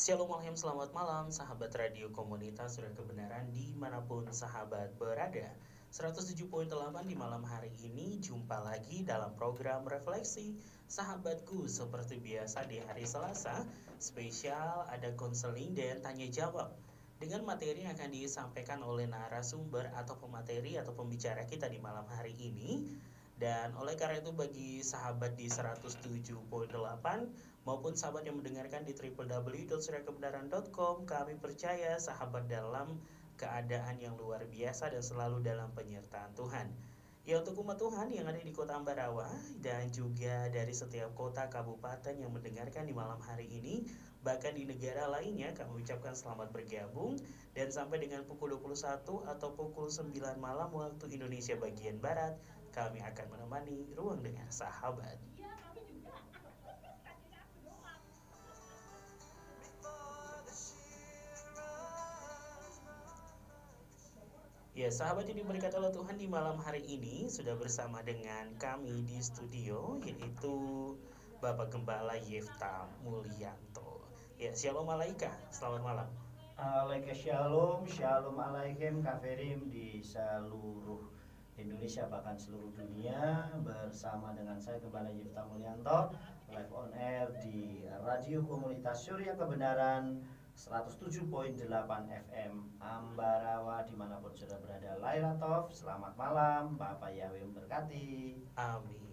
Shalom Alaikum, selamat malam sahabat radio komunitas Surya Kebenaran dimanapun sahabat berada. 107.8 di malam hari ini jumpa lagi dalam program refleksi sahabatku. Seperti biasa di hari Selasa spesial ada konseling dan tanya jawab dengan materi yang akan disampaikan oleh narasumber atau pemateri atau pembicara kita di malam hari ini. Dan oleh karena itu bagi sahabat di 107.8 maupun sahabat yang mendengarkan di www.suryakebenaran.com, kami percaya sahabat dalam keadaan yang luar biasa dan selalu dalam penyertaan Tuhan. Ya, untuk umat Tuhan yang ada di kota Ambarawa dan juga dari setiap kota kabupaten yang mendengarkan di malam hari ini, bahkan di negara lainnya, kami ucapkan selamat bergabung. Dan sampai dengan pukul 21 atau pukul 9 malam waktu Indonesia bagian Barat, kami akan menemani ruang dengar sahabat. Ya, sahabat yang diberkati oleh Tuhan, di malam hari ini sudah bersama dengan kami di studio, yaitu Bapak Gembala Yefta Mulyanto. Ya, Shalom Alaika, selamat malam. Alaikum shalom, shalom alaikum kafirim di seluruh Indonesia bahkan seluruh dunia, bersama dengan saya Gembala Yefta Mulyanto, live on air di Radio Komunitas Surya Kebenaran 107.8 FM Ambarawa, dimanapun sudah berada. Lailatov, selamat malam, Bapak Yahweh memberkati. Amin.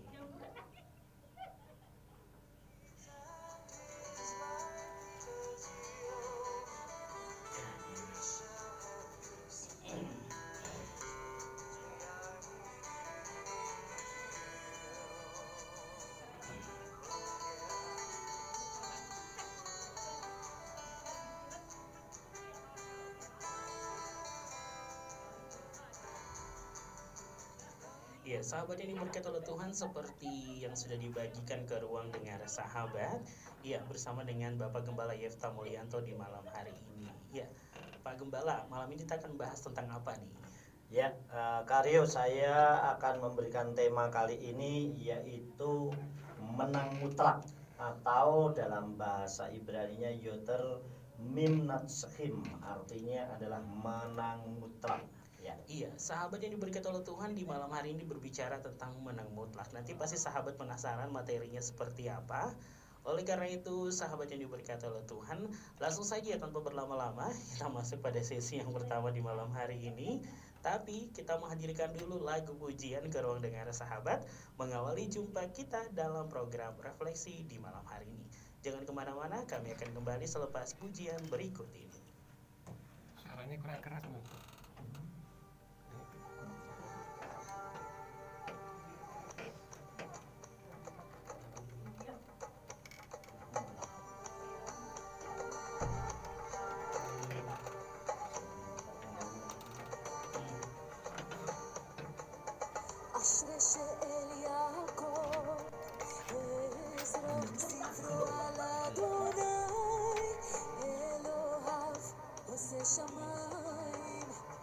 Ya, sahabat yang diberkati oleh Tuhan, seperti yang sudah dibagikan ke ruang dengar sahabat, ya, bersama dengan Bapak Gembala Yefta Mulyanto di malam hari ini. Ya, Pak Gembala, malam ini kita akan bahas tentang apa nih? Ya, Karyo, saya akan memberikan tema kali ini yaitu menang mutlak, atau dalam bahasa Ibrani-nya Yoter Mimnat Sehim, artinya adalah menang mutlak. Ya. Iya, sahabat yang diberkati oleh Tuhan, di malam hari ini berbicara tentang menang mutlak. Nanti pasti sahabat penasaran materinya seperti apa. Oleh karena itu, sahabat yang diberkati oleh Tuhan, langsung saja tanpa berlama-lama kita masuk pada sesi yang pertama di malam hari ini. Tapi kita menghadirkan dulu lagu pujian ke ruang dengar sahabat, mengawali jumpa kita dalam program refleksi di malam hari ini. Jangan kemana-mana, kami akan kembali selepas pujian berikut ini. Suaranya kurang keras, Bu. שמיים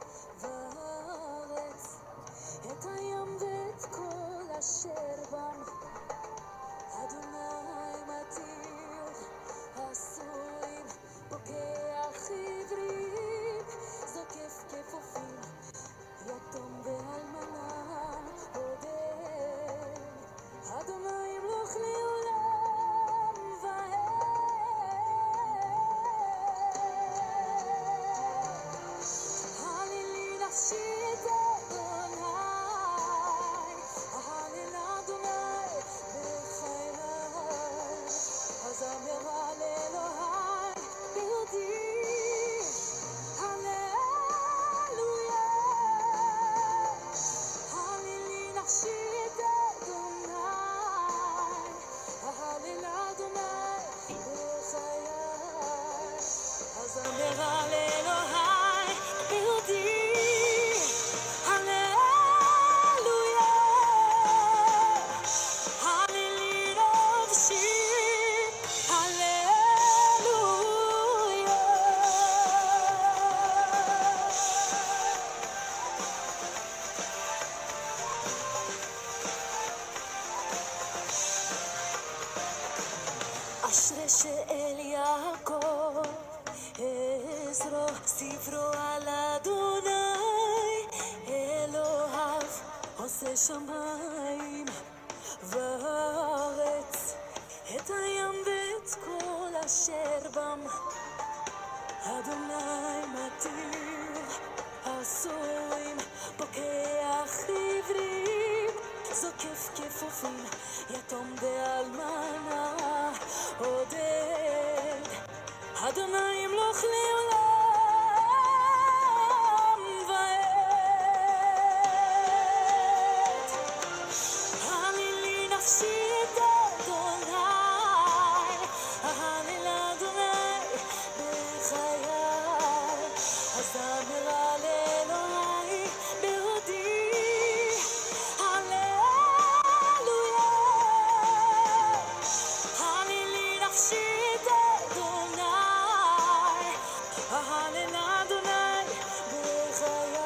שמיים וארץ, את הים ואת כל אשר בם. אדוני מתיר עשורים, פוקח עברים, זוקף כפופים, יתום ואלמנה עודד. אדוני ימלוך לעולם ועד. הלילי נפשי את אדוני, הליל אדוני בחיי. אזמר על אלוהי בעודי, הללויה. הלילי נפשי את אדוני, הליל אדוני בחיי.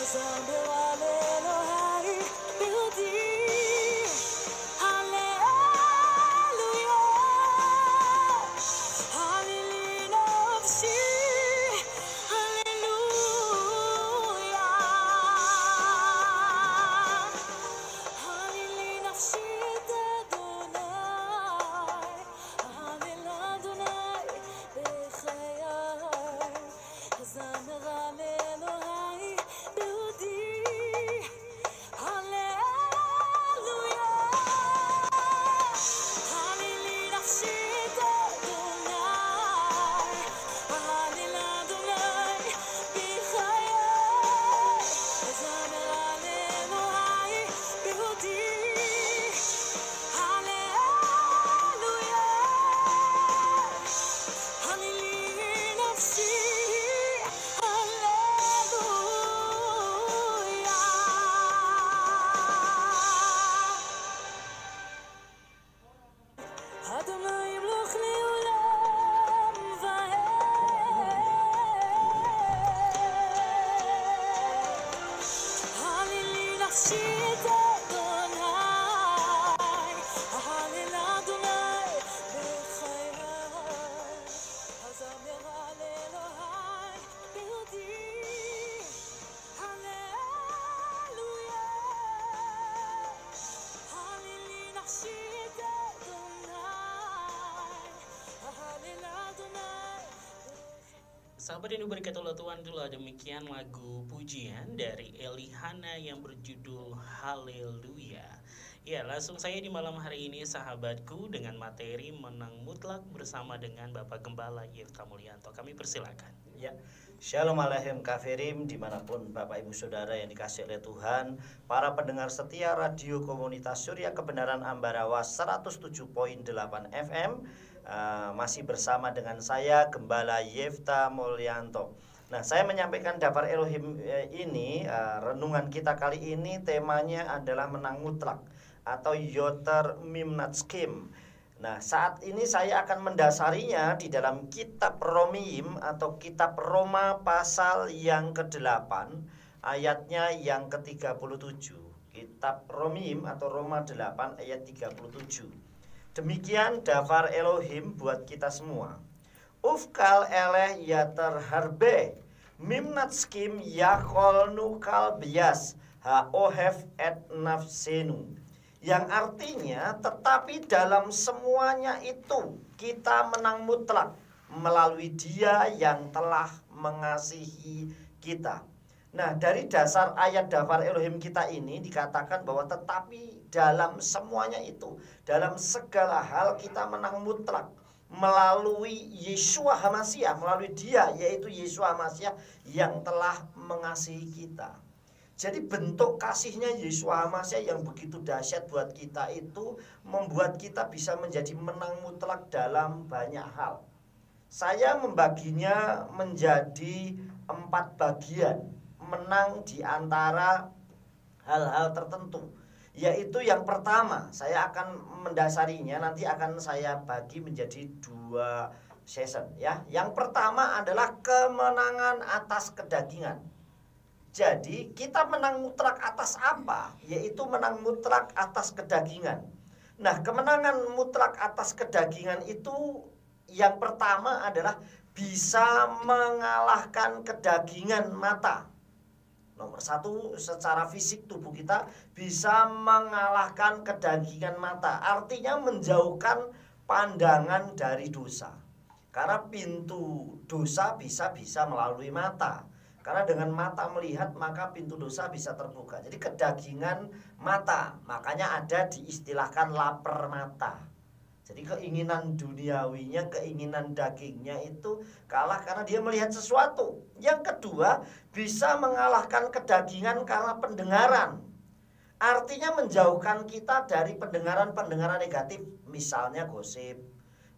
אזמר על אלוהי בעודי, הללויה. הלילי נפשי, הללויה. הלילי נפשי את אדוני, הליל אדוני בחיי. אזמר על אלוהי בעודי, הללויה. הלילי נפשי את אדוני, הליל אדוני בחיי. אזמר על אלוהי בעודי, הללויה. הלילי נפשי, הללויה. אדוני ימלוך לעולם ועד. הלילי נפשי את אדוני, הליל אדוני בחיי. אזמר על אלוהי בעודי, הללויה. הלילי נפשי את אדוני, הליל אדוני. Sahabat yang diberkati oleh Tuhan, itulah demikian lagu pujian dari Elihana yang berjudul Haleluya. Ya, langsung saya di malam hari ini sahabatku dengan materi menang mutlak bersama dengan Bapak Gembala Yifta Mulyanto. Kami persilakan. Ya, Shalom Aleichem Kafirim, dimanapun Bapak Ibu Saudara yang dikasihi oleh Tuhan, para pendengar setia Radio Komunitas Surya Kebenaran Ambarawas 107.8 FM. Masih bersama dengan saya Gembala Yifta Mulyanto. Nah, saya menyampaikan Dafar Elohim ini, renungan kita kali ini temanya adalah menang mutlak atau Yoter Mimnatskim. Nah, saat ini saya akan mendasarinya di dalam kitab Romiim atau kitab Roma pasal yang ke-8 ayatnya yang ke-37. Kitab Romiim atau Roma 8 ayat 37. Demikian Dafar Elohim buat kita semua. Ufkal eleh yater harbe mimnatskim yakol nukal bias ha ohef et nafsenu. Yang artinya tetapi dalam semuanya itu kita menang mutlak melalui Dia yang telah mengasihi kita. Nah, dari dasar ayat Dafar Elohim kita ini dikatakan bahwa tetapi dalam semuanya itu, dalam segala hal kita menang mutlak melalui Yeshua HaMashiach, melalui Dia yaitu Yeshua HaMashiach yang telah mengasihi kita. Jadi bentuk kasihnya Yeshua HaMashiach yang begitu dahsyat buat kita itu membuat kita bisa menjadi menang mutlak dalam banyak hal. Saya membaginya menjadi 4 bagian. Menang di antara hal-hal tertentu, yaitu yang pertama, saya akan mendasarinya, nanti akan saya bagi menjadi 2 session ya. Yang pertama adalah kemenangan atas kedagingan. Jadi kita menang mutlak atas apa? Yaitu menang mutlak atas kedagingan. Nah, kemenangan mutlak atas kedagingan itu yang pertama adalah bisa mengalahkan kedagingan mata. Nomor satu, secara fisik tubuh kita bisa mengalahkan kedagingan mata. Artinya menjauhkan pandangan dari dosa. Karena pintu dosa bisa melalui mata. Karena dengan mata melihat maka pintu dosa bisa terbuka. Jadi kedagingan mata, makanya ada diistilahkan lapar mata. Jadi keinginan duniawinya, keinginan dagingnya itu kalah karena dia melihat sesuatu. Yang kedua, bisa mengalahkan kedagingan karena pendengaran. Artinya menjauhkan kita dari pendengaran-pendengaran negatif. Misalnya gosip,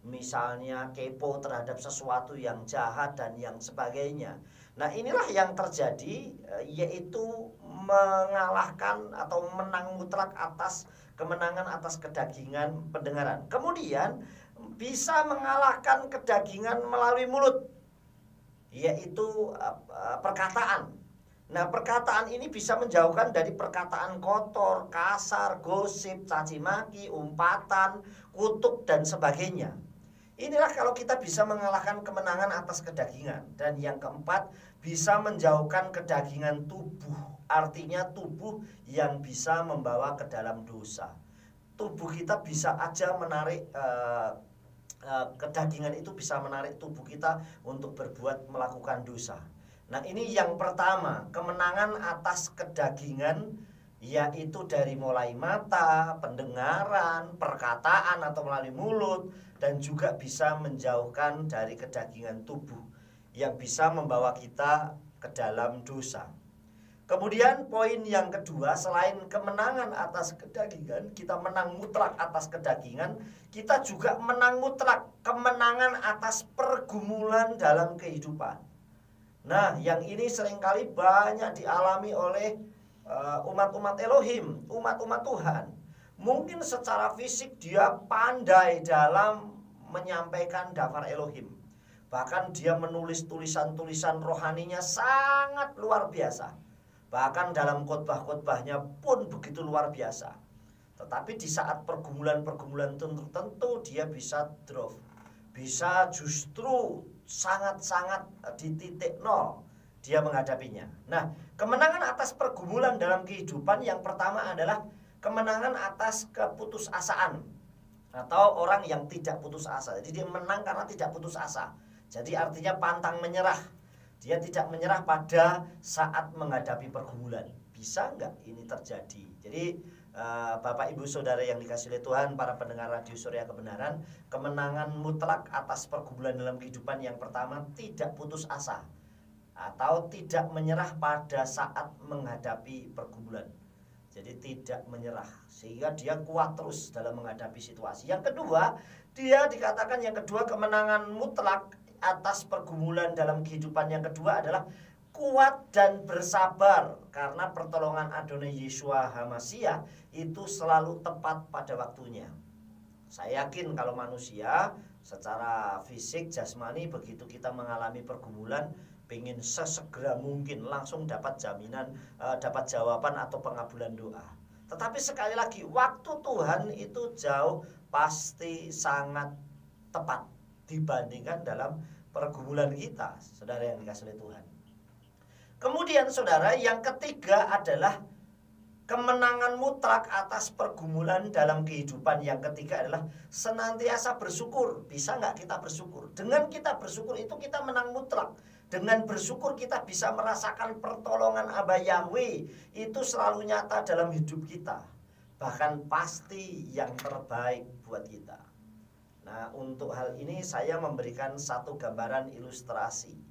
misalnya kepo terhadap sesuatu yang jahat dan yang sebagainya. Nah inilah yang terjadi, yaitu mengalahkan atau menang mutlak atas kemenangan atas kedagingan pendengaran. Kemudian bisa mengalahkan kedagingan melalui mulut, yaitu perkataan. Nah perkataan ini bisa menjauhkan dari perkataan kotor, kasar, gosip, caci maki, umpatan, kutuk dan sebagainya. Inilah kalau kita bisa mengalahkan kemenangan atas kedagingan. Dan yang keempat, bisa menjauhkan kedagingan tubuh. Artinya tubuh yang bisa membawa ke dalam dosa. Tubuh kita bisa aja menarik, kedagingan itu bisa menarik tubuh kita untuk berbuat melakukan dosa. Nah ini yang pertama, kemenangan atas kedagingan, yaitu dari mulai mata, pendengaran, perkataan atau melalui mulut, dan juga bisa menjauhkan dari kedagingan tubuh yang bisa membawa kita ke dalam dosa. Kemudian poin yang kedua, selain kemenangan atas kedagingan, kita menang mutlak atas kedagingan, kita juga menang mutlak kemenangan atas pergumulan dalam kehidupan. Nah, yang ini seringkali banyak dialami oleh umat-umat Elohim, umat-umat Tuhan. Mungkin secara fisik dia pandai dalam menyampaikan daftar Elohim. Bahkan dia menulis tulisan-tulisan rohaninya sangat luar biasa. Bahkan dalam khotbah-khotbahnya pun begitu luar biasa. Tetapi di saat pergumulan-pergumulan tertentu dia bisa drop. Bisa justru sangat-sangat di titik nol dia menghadapinya. Nah, kemenangan atas pergumulan dalam kehidupan yang pertama adalah kemenangan atas keputusasaan. Atau orang yang tidak putus asa. Jadi dia menang karena tidak putus asa. Jadi artinya pantang menyerah. Dia tidak menyerah pada saat menghadapi pergumulan. Bisa nggak ini terjadi? Jadi Bapak Ibu Saudara yang dikasihi oleh Tuhan, para pendengar Radio Surya Kebenaran, kemenangan mutlak atas pergumulan dalam kehidupan yang pertama, tidak putus asa atau tidak menyerah pada saat menghadapi pergumulan. Jadi tidak menyerah, sehingga dia kuat terus dalam menghadapi situasi. Yang kedua, dia dikatakan yang kedua, kemenangan mutlak atas pergumulan dalam kehidupan yang kedua adalah kuat dan bersabar, karena pertolongan Adonai Yeshua HaMashiach itu selalu tepat pada waktunya. Saya yakin kalau manusia secara fisik, jasmani, begitu kita mengalami pergumulan, pengen sesegera mungkin langsung dapat jaminan, dapat jawaban atau pengabulan doa. Tetapi sekali lagi, waktu Tuhan itu jauh pasti sangat tepat dibandingkan dalam pergumulan kita, saudara yang dikasihi oleh Tuhan. Kemudian saudara, yang ketiga adalah kemenangan mutlak atas pergumulan dalam kehidupan. Yang ketiga adalah senantiasa bersyukur. Bisa nggak kita bersyukur? Dengan kita bersyukur itu kita menang mutlak. Dengan bersyukur kita bisa merasakan pertolongan Abba Yahweh. Itu selalu nyata dalam hidup kita. Bahkan pasti yang terbaik buat kita. Nah, untuk hal ini saya memberikan satu gambaran ilustrasi.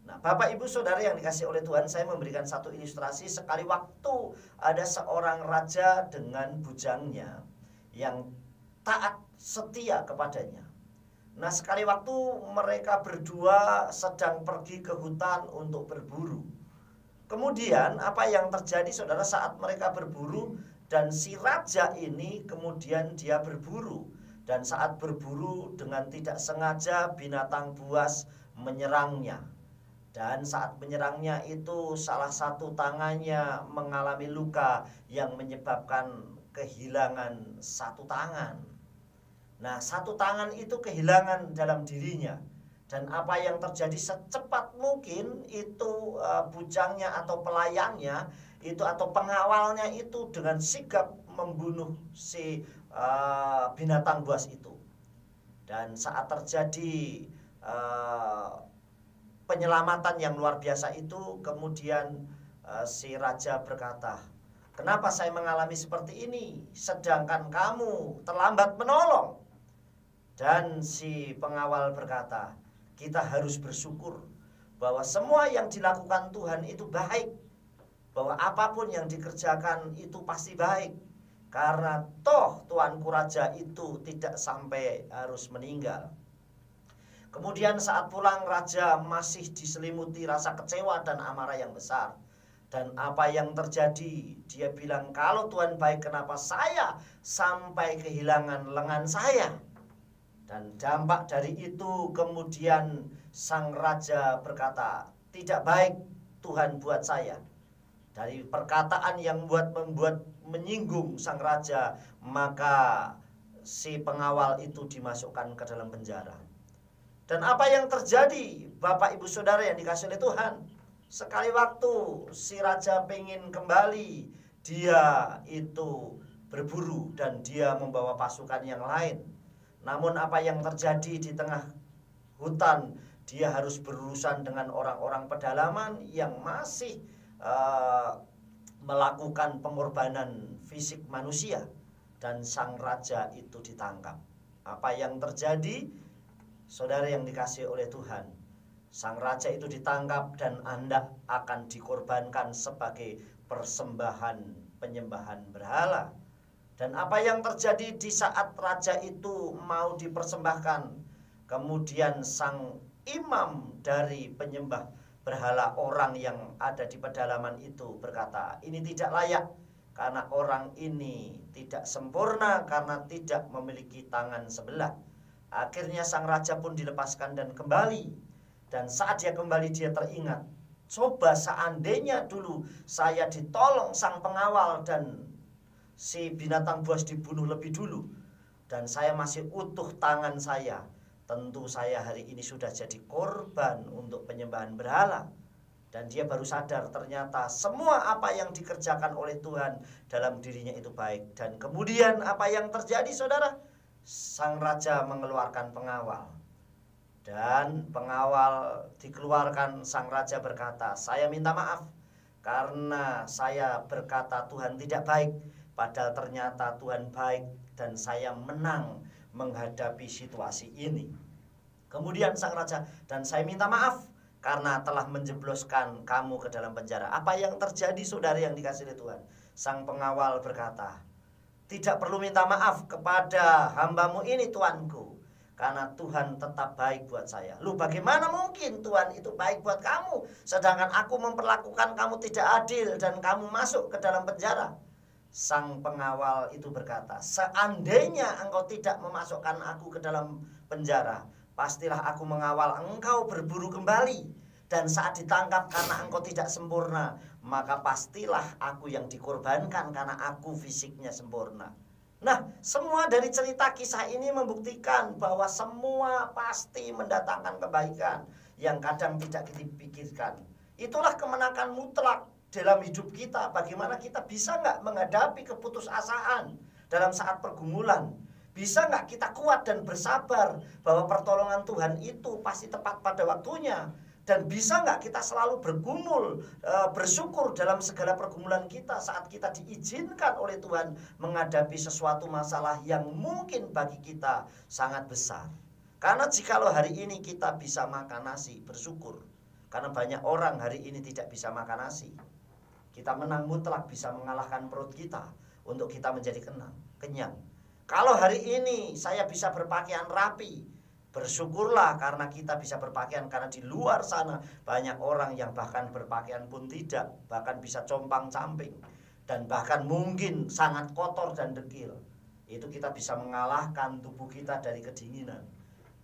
Nah, Bapak Ibu Saudara yang dikasihi oleh Tuhan, saya memberikan satu ilustrasi. Sekali waktu ada seorang raja dengan bujangnya yang taat setia kepadanya. Nah, sekali waktu mereka berdua sedang pergi ke hutan untuk berburu. Kemudian apa yang terjadi saudara saat mereka berburu, dan si raja ini kemudian dia berburu. Dan saat berburu dengan tidak sengaja binatang buas menyerangnya. Dan saat menyerangnya itu salah satu tangannya mengalami luka yang menyebabkan kehilangan satu tangan. Nah, satu tangan itu kehilangan dalam dirinya. Dan apa yang terjadi secepat mungkin itu bujangnya atau pelayannya itu atau pengawalnya itu dengan sigap membunuh si binatang buas itu. Dan saat terjadi penyelamatan yang luar biasa itu, kemudian si raja berkata, "Kenapa saya mengalami seperti ini sedangkan kamu terlambat menolong?" Dan si pengawal berkata, "Kita harus bersyukur bahwa semua yang dilakukan Tuhan itu baik, bahwa apapun yang dikerjakan itu pasti baik, karena toh tuanku raja itu tidak sampai harus meninggal." Kemudian saat pulang, raja masih diselimuti rasa kecewa dan amarah yang besar. Dan apa yang terjadi? Dia bilang, "Kalau Tuhan baik, kenapa saya sampai kehilangan lengan saya?" Dan dampak dari itu kemudian sang raja berkata, "Tidak baik Tuhan buat saya." Dari perkataan yang membuat menyinggung sang raja, maka si pengawal itu dimasukkan ke dalam penjara. Dan apa yang terjadi, Bapak Ibu Saudara yang dikasihi oleh Tuhan? Sekali waktu si raja pengen kembali, dia itu berburu dan dia membawa pasukan yang lain. Namun apa yang terjadi di tengah hutan, dia harus berurusan dengan orang-orang pedalaman yang masih melakukan pengorbanan fisik manusia. Dan sang raja itu ditangkap. Apa yang terjadi, saudara yang dikasihi oleh Tuhan? Sang raja itu ditangkap dan Anda akan dikorbankan sebagai persembahan penyembahan berhala. Dan apa yang terjadi di saat raja itu mau dipersembahkan? Kemudian sang imam dari penyembah berhala, orang yang ada di pedalaman itu, berkata, "Ini tidak layak karena orang ini tidak sempurna karena tidak memiliki tangan sebelah." Akhirnya sang raja pun dilepaskan dan kembali. Dan saat dia kembali, dia teringat, "Coba seandainya dulu saya ditolong sang pengawal dan si binatang buas dibunuh lebih dulu, dan saya masih utuh tangan saya, tentu saya hari ini sudah jadi korban untuk penyembahan berhala." Dan dia baru sadar ternyata semua apa yang dikerjakan oleh Tuhan dalam dirinya itu baik. Dan kemudian apa yang terjadi, saudara? Sang raja mengeluarkan pengawal. Dan pengawal dikeluarkan, sang raja berkata, "Saya minta maaf karena saya berkata Tuhan tidak baik. Padahal ternyata Tuhan baik dan saya menang menghadapi situasi ini." Kemudian sang raja, "Dan saya minta maaf karena telah menjebloskan kamu ke dalam penjara." Apa yang terjadi, saudara yang dikasihi Tuhan? Sang pengawal berkata, "Tidak perlu minta maaf kepada hambamu ini, tuanku, karena Tuhan tetap baik buat saya." "Lu bagaimana mungkin Tuhan itu baik buat kamu, sedangkan aku memperlakukan kamu tidak adil dan kamu masuk ke dalam penjara?" Sang pengawal itu berkata, "Seandainya engkau tidak memasukkan aku ke dalam penjara, pastilah aku mengawal engkau berburu kembali. Dan saat ditangkap karena engkau tidak sempurna, maka pastilah aku yang dikorbankan karena aku fisiknya sempurna." Nah, semua dari cerita kisah ini membuktikan bahwa semua pasti mendatangkan kebaikan yang kadang tidak kita pikirkan. Itulah kemenangan mutlak dalam hidup kita. Bagaimana kita bisa nggak menghadapi keputusasaan dalam saat pergumulan? Bisa nggak kita kuat dan bersabar bahwa pertolongan Tuhan itu pasti tepat pada waktunya? Dan bisa nggak kita selalu bergumul, bersyukur dalam segala pergumulan kita saat kita diizinkan oleh Tuhan menghadapi sesuatu masalah yang mungkin bagi kita sangat besar? Karena jikalau hari ini kita bisa makan nasi, bersyukur. Karena banyak orang hari ini tidak bisa makan nasi. Kita menang mutlak bisa mengalahkan perut kita untuk kita menjadi kenyang. Kalau hari ini saya bisa berpakaian rapi, bersyukurlah karena kita bisa berpakaian. Karena di luar sana banyak orang yang bahkan berpakaian pun tidak, bahkan bisa compang-camping, dan bahkan mungkin sangat kotor dan dekil. Itu kita bisa mengalahkan tubuh kita dari kedinginan.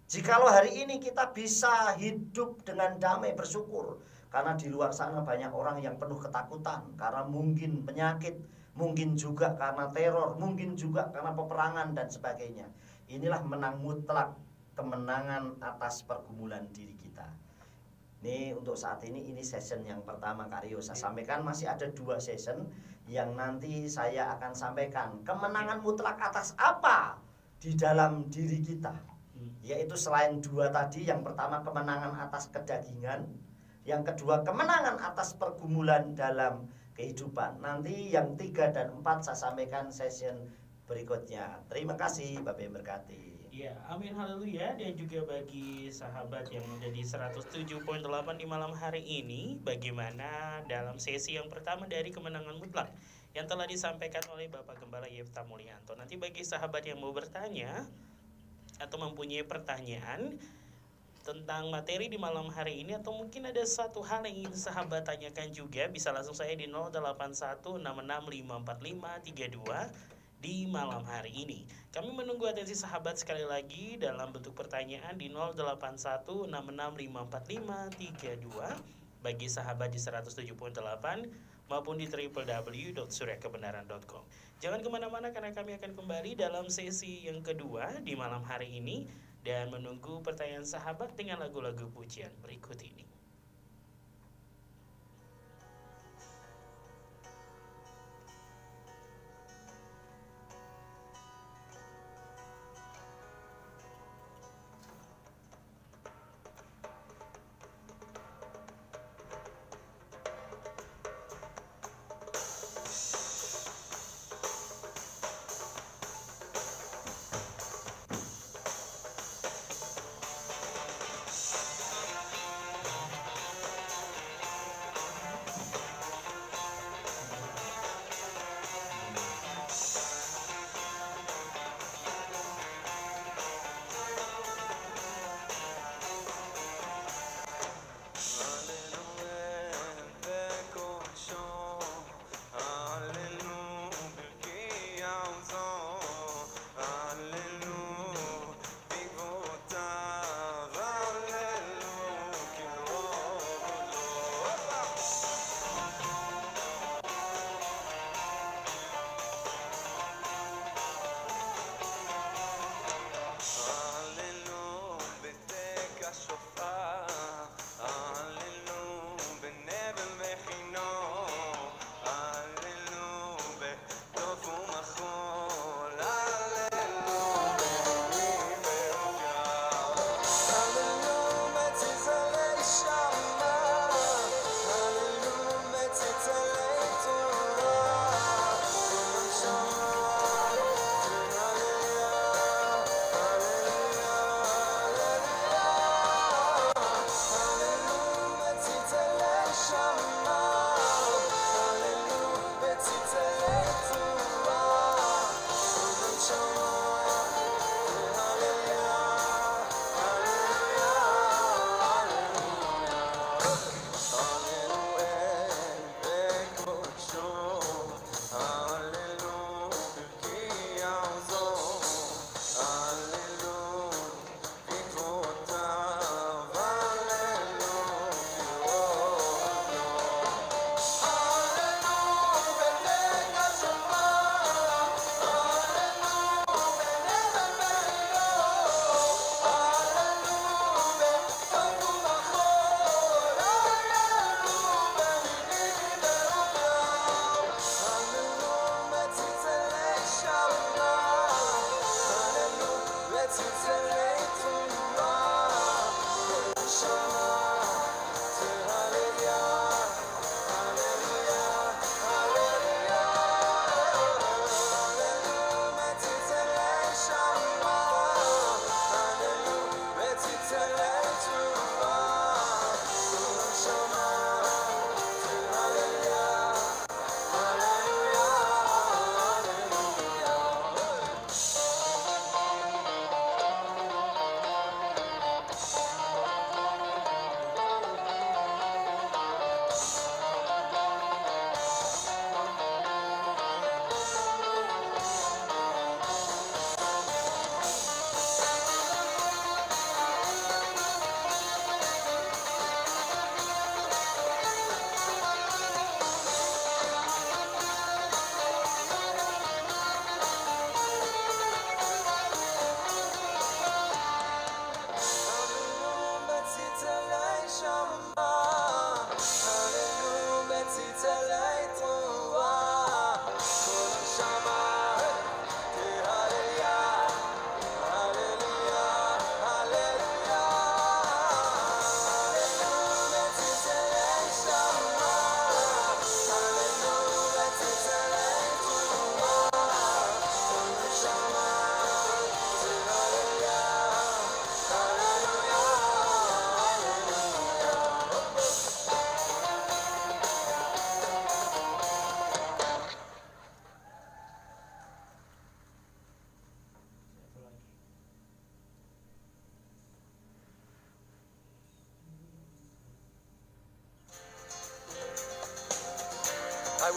Jikalau hari ini kita bisa hidup dengan damai, bersyukur. Karena di luar sana banyak orang yang penuh ketakutan karena mungkin penyakit, mungkin juga karena teror, mungkin juga karena peperangan dan sebagainya. Inilah menang mutlak kemenangan atas pergumulan diri kita. Ini untuk saat ini session yang pertama Kak Rio. Saya sampaikan masih ada 2 session yang nanti saya akan sampaikan kemenangan mutlak atas apa di dalam diri kita. Yaitu selain 2 tadi, yang pertama kemenangan atas kedagingan, yang kedua kemenangan atas pergumulan dalam kehidupan. Nanti yang 3 dan 4 saya sampaikan session berikutnya. Terima kasih, Bapak yang berkati. Ya, amin haleluya. Dan juga bagi sahabat yang ada di 107.8 di malam hari ini, bagaimana dalam sesi yang pertama dari kemenangan mutlak yang telah disampaikan oleh Bapak Gembala Yefta Mulyanto. Nanti bagi sahabat yang mau bertanya atau mempunyai pertanyaan tentang materi di malam hari ini, atau mungkin ada satu hal yang ingin sahabat tanyakan juga, bisa langsung saya di 0816654532 di malam hari ini. Kami menunggu atensi sahabat sekali lagi dalam bentuk pertanyaan di 0816654532 bagi sahabat di 107.8 maupun di www.suryakebenaran.com. Jangan kemana-mana karena kami akan kembali dalam sesi yang kedua di malam hari ini dan menunggu pertanyaan sahabat dengan lagu-lagu pujian berikut ini.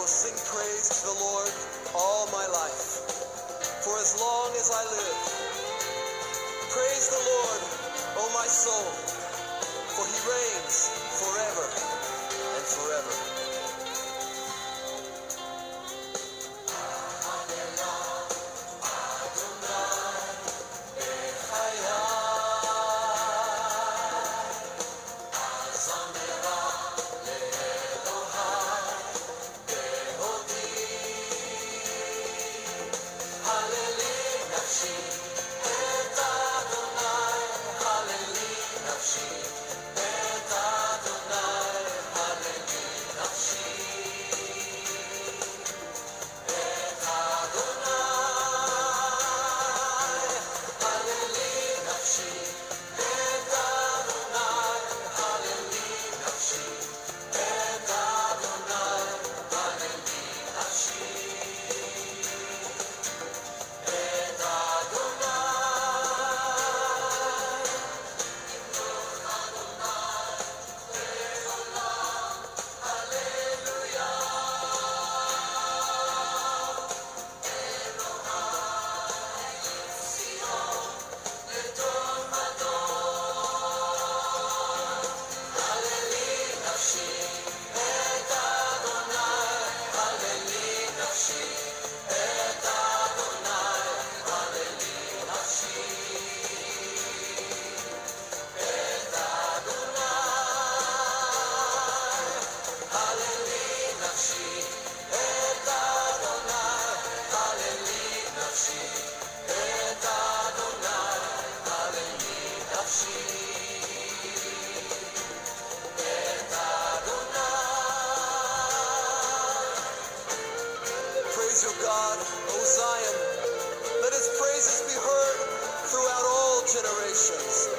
sing praise to the Lord all my life. For as long as I live, praise the Lord, O my soul, for he reigns forever and forever. Praise your God, O Zion. Let his praises be heard throughout all generations.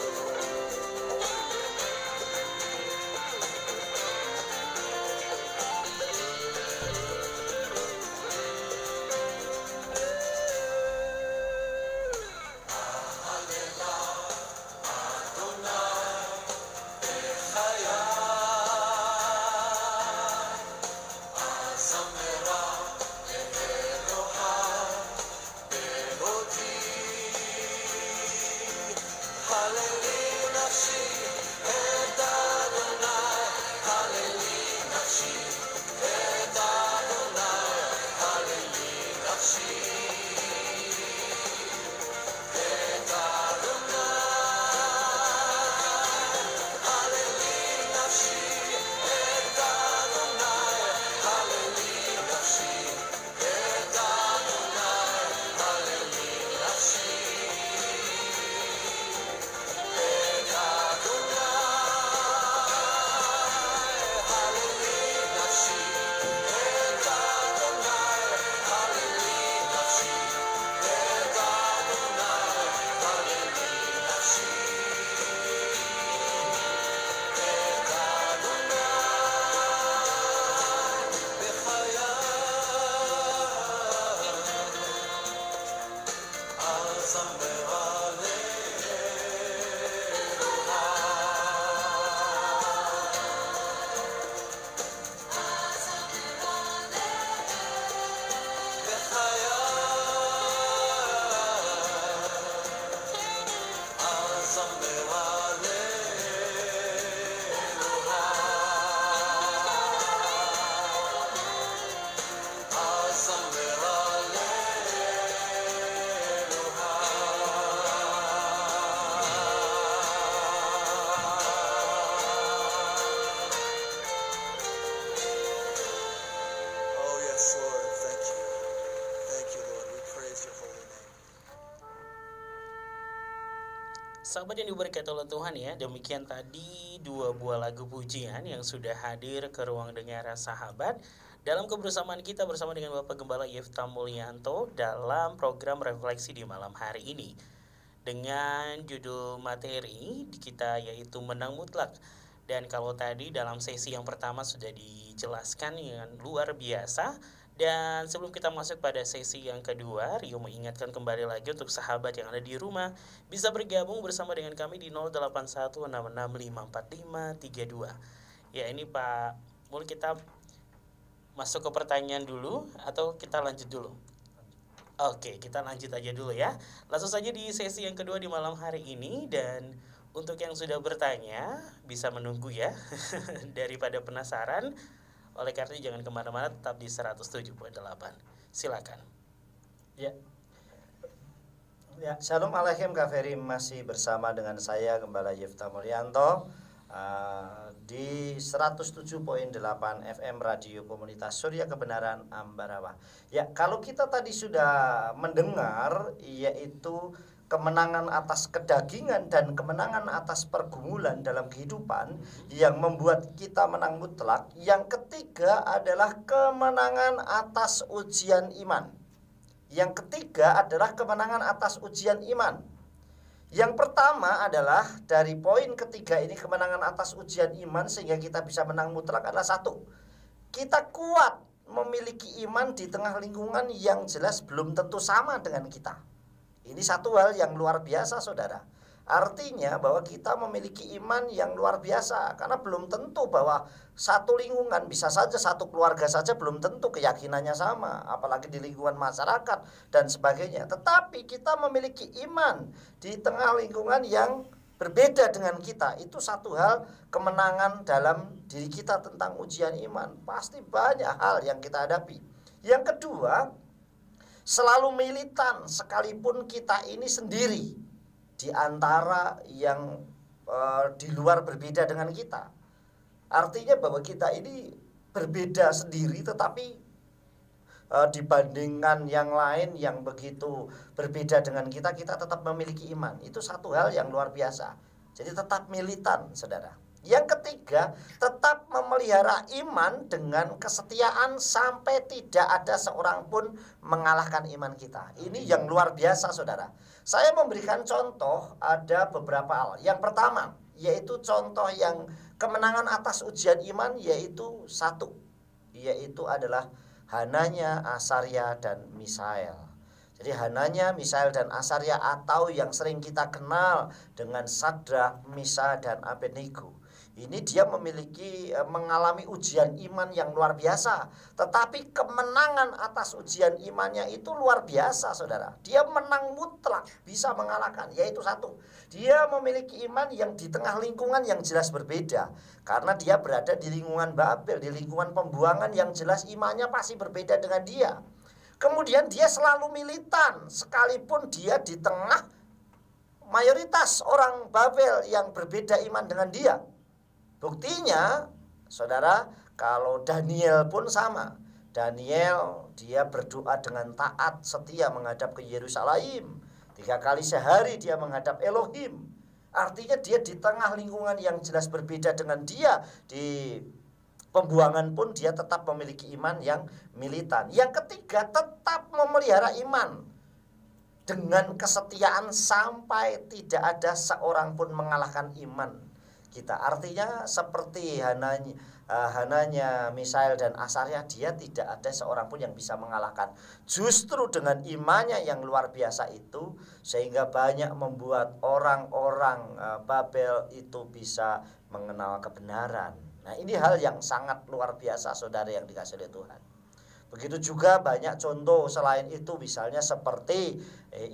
Sahabat yang diberkati oleh Tuhan ya, demikian tadi dua buah lagu pujian yang sudah hadir ke ruang dengar sahabat dalam kebersamaan kita bersama dengan Bapak Gembala Yefta Mulyanto dalam program refleksi di malam hari ini. Dengan judul materi kita yaitu Menang Mutlak. Dan kalau tadi dalam sesi yang pertama sudah dijelaskan dengan luar biasa. Dan sebelum kita masuk pada sesi yang kedua, Rio mengingatkan kembali lagi untuk sahabat yang ada di rumah bisa bergabung bersama dengan kami di 0816654532. Ya, ini Pak Mul, kita masuk ke pertanyaan dulu atau kita lanjut dulu? Oke, kita lanjut aja dulu ya. Langsung saja di sesi yang kedua di malam hari ini. Dan untuk yang sudah bertanya bisa menunggu ya. Daripada penasaran, oleh karena itu jangan kemana-mana, tetap di 107.8. Silakan. Ya. Ya, Shalom Aleichem Kaferim, masih bersama dengan saya Gembala Yifta Mulyanto di 107.8 FM Radio Komunitas Surya Kebenaran Ambarawa. Ya, kalau kita tadi sudah mendengar yaitu kemenangan atas kedagingan dan kemenangan atas pergumulan dalam kehidupan yang membuat kita menang mutlak. Yang ketiga adalah kemenangan atas ujian iman. Yang ketiga adalah kemenangan atas ujian iman. Yang pertama adalah dari poin ketiga ini, kemenangan atas ujian iman sehingga kita bisa menang mutlak adalah satu, kita kuat memiliki iman di tengah lingkungan yang jelas belum tentu sama dengan kita. Ini satu hal yang luar biasa, saudara. Artinya bahwa kita memiliki iman yang luar biasa, karena belum tentu bahwa satu lingkungan, bisa saja satu keluarga saja belum tentu keyakinannya sama, apalagi di lingkungan masyarakat dan sebagainya. Tetapi kita memiliki iman di tengah lingkungan yang berbeda dengan kita. Itu satu hal kemenangan dalam diri kita tentang ujian iman. Pasti banyak hal yang kita hadapi. Yang kedua, selalu militan sekalipun kita ini sendiri di antara yang di luar berbeda dengan kita. Artinya bahwa kita ini berbeda sendiri, tetapi dibandingkan yang lain yang begitu berbeda dengan kita, kita tetap memiliki iman. Itu satu hal yang luar biasa. Jadi tetap militan, saudara. Yang ketiga, tetap memelihara iman dengan kesetiaan sampai tidak ada seorang pun mengalahkan iman kita. Ini yang luar biasa, saudara. Saya memberikan contoh, ada beberapa hal. Yang pertama, yaitu contoh yang kemenangan atas ujian iman, yaitu satu, yaitu adalah Hananya, Asaria, dan Misael. Jadi Hananya, Misael, dan Asaria, atau yang sering kita kenal dengan Sadrak, Misa, dan Abednego. Ini dia mengalami ujian iman yang luar biasa. Tetapi kemenangan atas ujian imannya itu luar biasa, saudara. Dia menang mutlak, bisa mengalahkan. Yaitu satu, dia memiliki iman yang di tengah lingkungan yang jelas berbeda. Karena dia berada di lingkungan Babel, di lingkungan pembuangan yang jelas imannya pasti berbeda dengan dia. Kemudian dia selalu militan, sekalipun dia di tengah mayoritas orang Babel yang berbeda iman dengan dia. Buktinya, saudara, kalau Daniel pun sama. Daniel, dia berdoa dengan taat, setia menghadap ke Yerusalem. 3 kali sehari dia menghadap Elohim. Artinya dia di tengah lingkungan yang jelas berbeda dengan dia. Di pembuangan pun dia tetap memiliki iman yang militan. Yang ketiga, tetap memelihara iman dengan kesetiaan sampai tidak ada seorang pun mengalahkan iman kita. Artinya seperti Hananya, Misael, dan Asaria, dia tidak ada seorang pun yang bisa mengalahkan. Justru dengan imannya yang luar biasa itu, sehingga banyak membuat orang-orang Babel itu bisa mengenal kebenaran. Nah, ini hal yang sangat luar biasa, saudara yang dikasihi oleh Tuhan. Begitu juga banyak contoh selain itu, misalnya seperti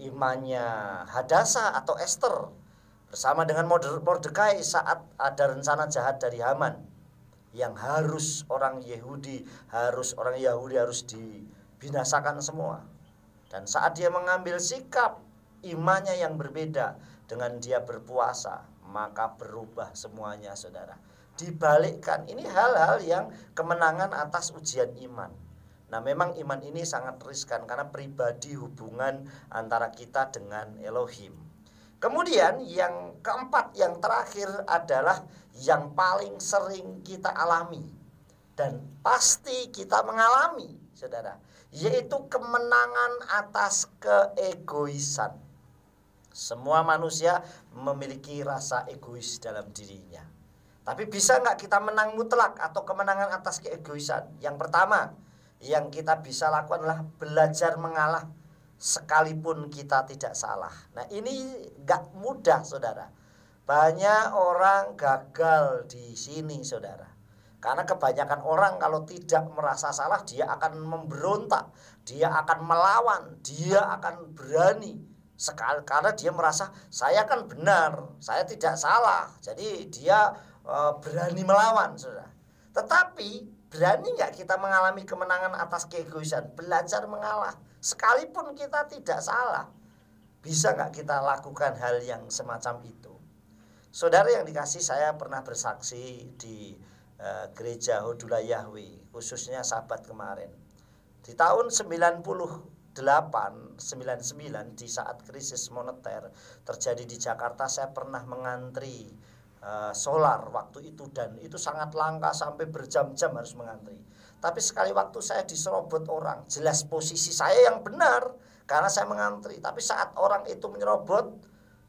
imannya Hadasa atau Esther bersama dengan Mordekai saat ada rencana jahat dari Haman yang harus orang Yahudi harus dibinasakan semua. Dan saat dia mengambil sikap imannya yang berbeda dengan dia berpuasa, maka berubah semuanya, saudara. Dibalikkan, ini hal-hal yang kemenangan atas ujian iman. Nah, memang iman ini sangat riskan karena pribadi hubungan antara kita dengan Elohim. Kemudian yang keempat, yang terakhir adalah yang paling sering kita alami dan pasti kita mengalami, saudara, yaitu kemenangan atas keegoisan. Semua manusia memiliki rasa egois dalam dirinya. Tapi bisa nggak kita menang mutlak atau kemenangan atas keegoisan? Yang pertama yang kita bisa lakukan adalah belajar mengalah sekalipun kita tidak salah. Nah, ini gak mudah, saudara. Banyak orang gagal di sini, saudara, Karena kebanyakan orang kalau tidak merasa salah, dia akan memberontak, dia akan melawan, dia akan berani sekali, karena dia merasa saya kan benar, saya tidak salah. Jadi dia berani melawan, saudara. Tetapi berani nggak kita mengalami kemenangan atas keegoisan? Belajar mengalah, sekalipun kita tidak salah. Bisa nggak kita lakukan hal yang semacam itu? Saudara yang dikasih, saya pernah bersaksi di gereja Hodula Yahweh, khususnya Sabat kemarin. Di tahun 98, 99, di saat krisis moneter terjadi di Jakarta, saya pernah mengantri solar waktu itu, dan itu sangat langka, sampai berjam-jam harus mengantri. Tapi sekali waktu saya diserobot orang, jelas posisi saya yang benar karena saya mengantri. Tapi saat orang itu menyerobot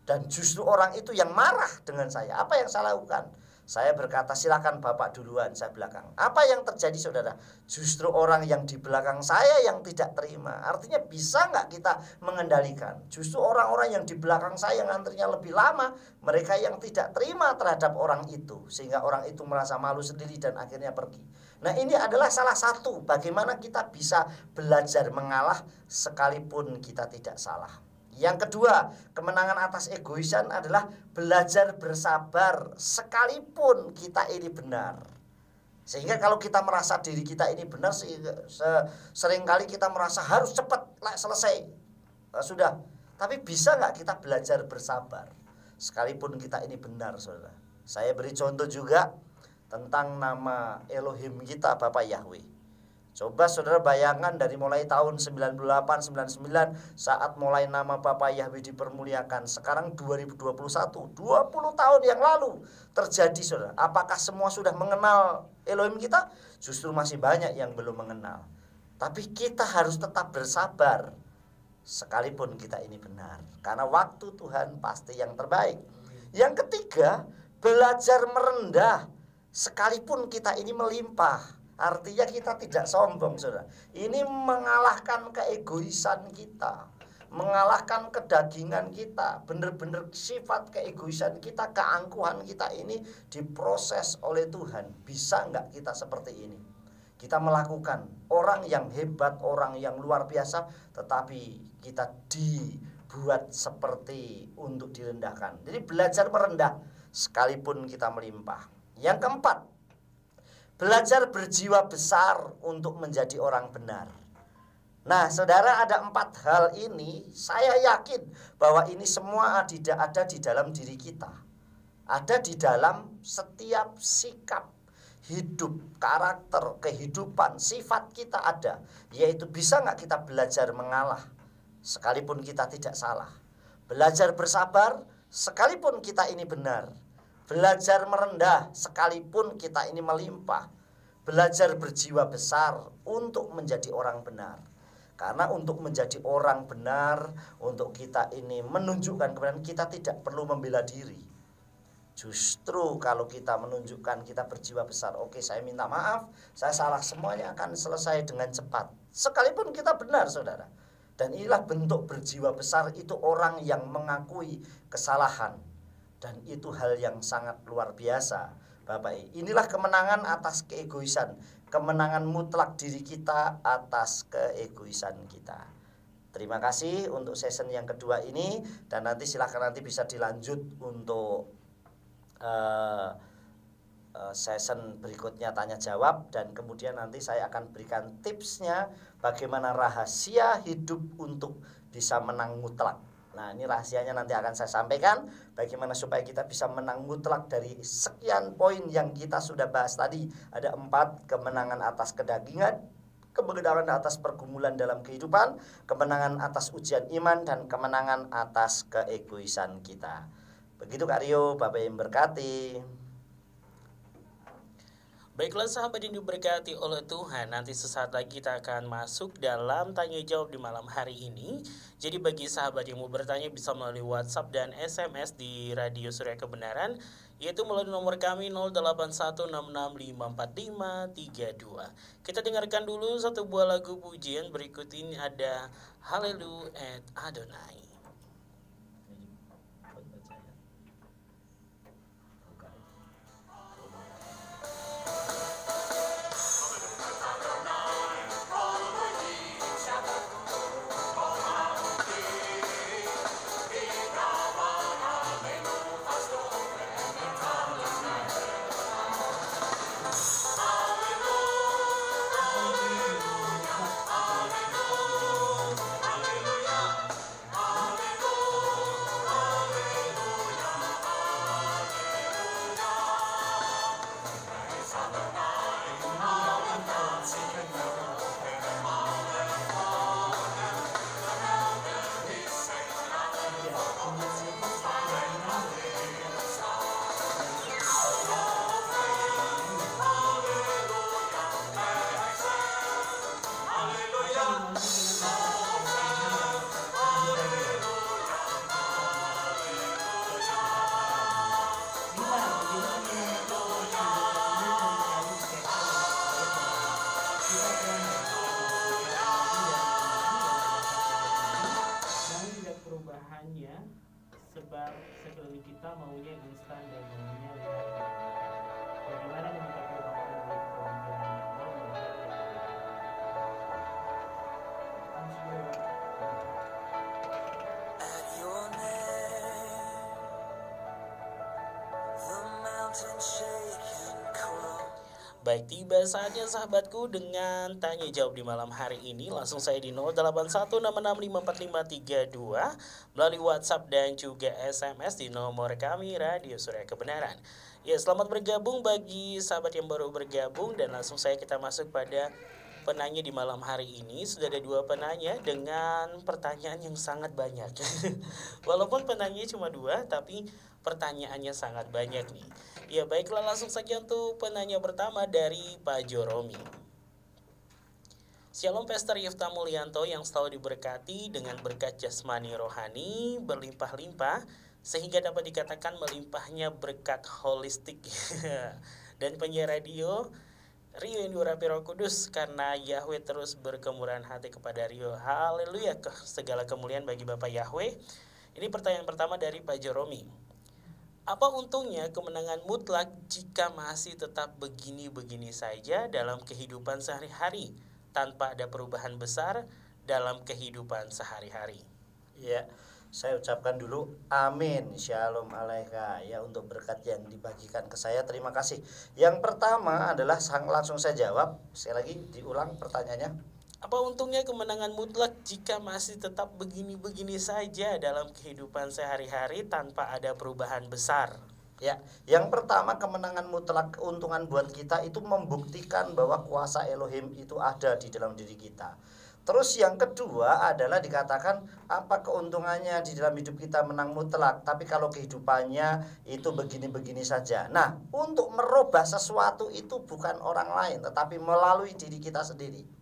dan justru orang itu yang marah dengan saya, apa yang saya lakukan? Saya berkata, silakan Bapak duluan, saya belakang. Apa yang terjadi, saudara? Justru orang yang di belakang saya yang tidak terima. Artinya bisa nggak kita mengendalikan? Justru orang-orang yang di belakang saya yang antrinya lebih lama, mereka yang tidak terima terhadap orang itu, sehingga orang itu merasa malu sendiri dan akhirnya pergi. Nah, ini adalah salah satu bagaimana kita bisa belajar mengalah sekalipun kita tidak salah. Yang kedua, kemenangan atas egoisan adalah belajar bersabar sekalipun kita ini benar. Sehingga kalau kita merasa diri kita ini benar, seringkali kita merasa harus cepat selesai. Sudah. Tapi bisa nggak kita belajar bersabar sekalipun kita ini benar, saudara? Saya beri contoh juga tentang nama Elohim kita, Bapak Yahweh. Coba saudara bayangkan dari mulai tahun 98, 99 saat mulai nama Bapak Yahweh dipermuliakan. Sekarang 2021, 20 tahun yang lalu terjadi, saudara. Apakah semua sudah mengenal Elohim kita? Justru masih banyak yang belum mengenal. Tapi kita harus tetap bersabar sekalipun kita ini benar, karena waktu Tuhan pasti yang terbaik. Yang ketiga, belajar merendah sekalipun kita ini melimpah. Artinya kita tidak sombong, saudara. Ini mengalahkan keegoisan kita, mengalahkan kedagingan kita. Benar-benar sifat keegoisan kita, keangkuhan kita ini diproses oleh Tuhan. Bisa nggak kita seperti ini? Kita melakukan, orang yang hebat, orang yang luar biasa, tetapi kita dibuat seperti untuk direndahkan. Jadi belajar merendah sekalipun kita melimpah. Yang keempat, belajar berjiwa besar untuk menjadi orang benar. Nah, saudara, ada 4 hal ini. Saya yakin bahwa ini semua ada di dalam diri kita. Ada di dalam setiap sikap hidup, karakter, kehidupan, sifat kita ada. Yaitu bisa nggak kita belajar mengalah sekalipun kita tidak salah. Belajar bersabar sekalipun kita ini benar. Belajar merendah sekalipun kita ini melimpah. Belajar berjiwa besar untuk menjadi orang benar. Karena untuk menjadi orang benar, untuk kita ini menunjukkan kebenaran, kita tidak perlu membela diri. Justru kalau kita menunjukkan kita berjiwa besar, oke, saya minta maaf, saya salah, semuanya akan selesai dengan cepat. Sekalipun kita benar, saudara. Dan inilah bentuk berjiwa besar, itu orang yang mengakui kesalahan. Dan itu hal yang sangat luar biasa, Bapak. Inilah kemenangan atas keegoisan, kemenangan mutlak diri kita atas keegoisan kita. Terima kasih untuk season yang kedua ini, dan nanti silahkan nanti bisa dilanjut untuk season berikutnya tanya jawab, dan kemudian nanti saya akan berikan tipsnya bagaimana rahasia hidup untuk bisa menang mutlak. Nah, ini rahasianya nanti akan saya sampaikan, bagaimana supaya kita bisa menang mutlak dari sekian poin yang kita sudah bahas tadi. Ada 4, kemenangan atas kedagingan, kemenangan atas pergumulan dalam kehidupan, kemenangan atas ujian iman, dan kemenangan atas keegoisan kita. Begitu Kak Rio, Bapak yang berkati. Baiklah sahabat yang diberkati oleh Tuhan, nanti sesaat lagi kita akan masuk dalam tanya jawab di malam hari ini. Jadi bagi sahabat yang mau bertanya bisa melalui WhatsApp dan SMS di Radio Surya Kebenaran, yaitu melalui nomor kami 0816654532. Kita dengarkan dulu satu buah lagu pujian, berikut ini ada Hallelujah Adonai. sebab sekeliling kita maunya instan dan maunya lihat dan bagaimana menyikapi orang-orang baik kewajaran yang mau melihat At your name, the mountains shake and crumble. Baik, tiba saatnya sahabatku dengan tanya jawab di malam hari ini. Langsung saya di 0816654532 melalui WhatsApp dan juga SMS di nomor kami Radio Surya Kebenaran. Ya, selamat bergabung bagi sahabat yang baru bergabung, dan langsung saya kita masuk pada penanya di malam hari ini. Sudah ada 2 penanya dengan pertanyaan yang sangat banyak. Walaupun penanyanya cuma 2, tapi pertanyaannya sangat banyak nih. Ya baiklah, langsung saja untuk penanya pertama dari Pak Joromi. Shalom Pastor Yifta Mulyanto yang selalu diberkati dengan berkat jasmani rohani berlimpah-limpah, sehingga dapat dikatakan melimpahnya berkat holistik dan penyiar radio Rio yang diurapi Roh Kudus, karena Yahweh terus berkemurahan hati kepada Rio. Haleluya, segala kemuliaan bagi Bapak Yahweh. Ini pertanyaan pertama dari Pak Joromi. Apa untungnya kemenangan mutlak jika masih tetap begini-begini saja dalam kehidupan sehari-hari, tanpa ada perubahan besar dalam kehidupan sehari-hari? Ya, saya ucapkan dulu amin, shalom alaika ya untuk berkat yang dibagikan ke saya. Terima kasih. Yang pertama adalah langsung saya jawab. Sekali lagi diulang pertanyaannya. Apa untungnya kemenangan mutlak jika masih tetap begini-begini saja dalam kehidupan sehari-hari tanpa ada perubahan besar? Ya, yang pertama, kemenangan mutlak, keuntungan buat kita itu membuktikan bahwa kuasa Elohim itu ada di dalam diri kita. Terus yang kedua adalah dikatakan apa keuntungannya di dalam hidup kita menang mutlak, tapi kalau kehidupannya itu begini-begini saja. Nah, untuk merubah sesuatu itu bukan orang lain, tetapi melalui diri kita sendiri.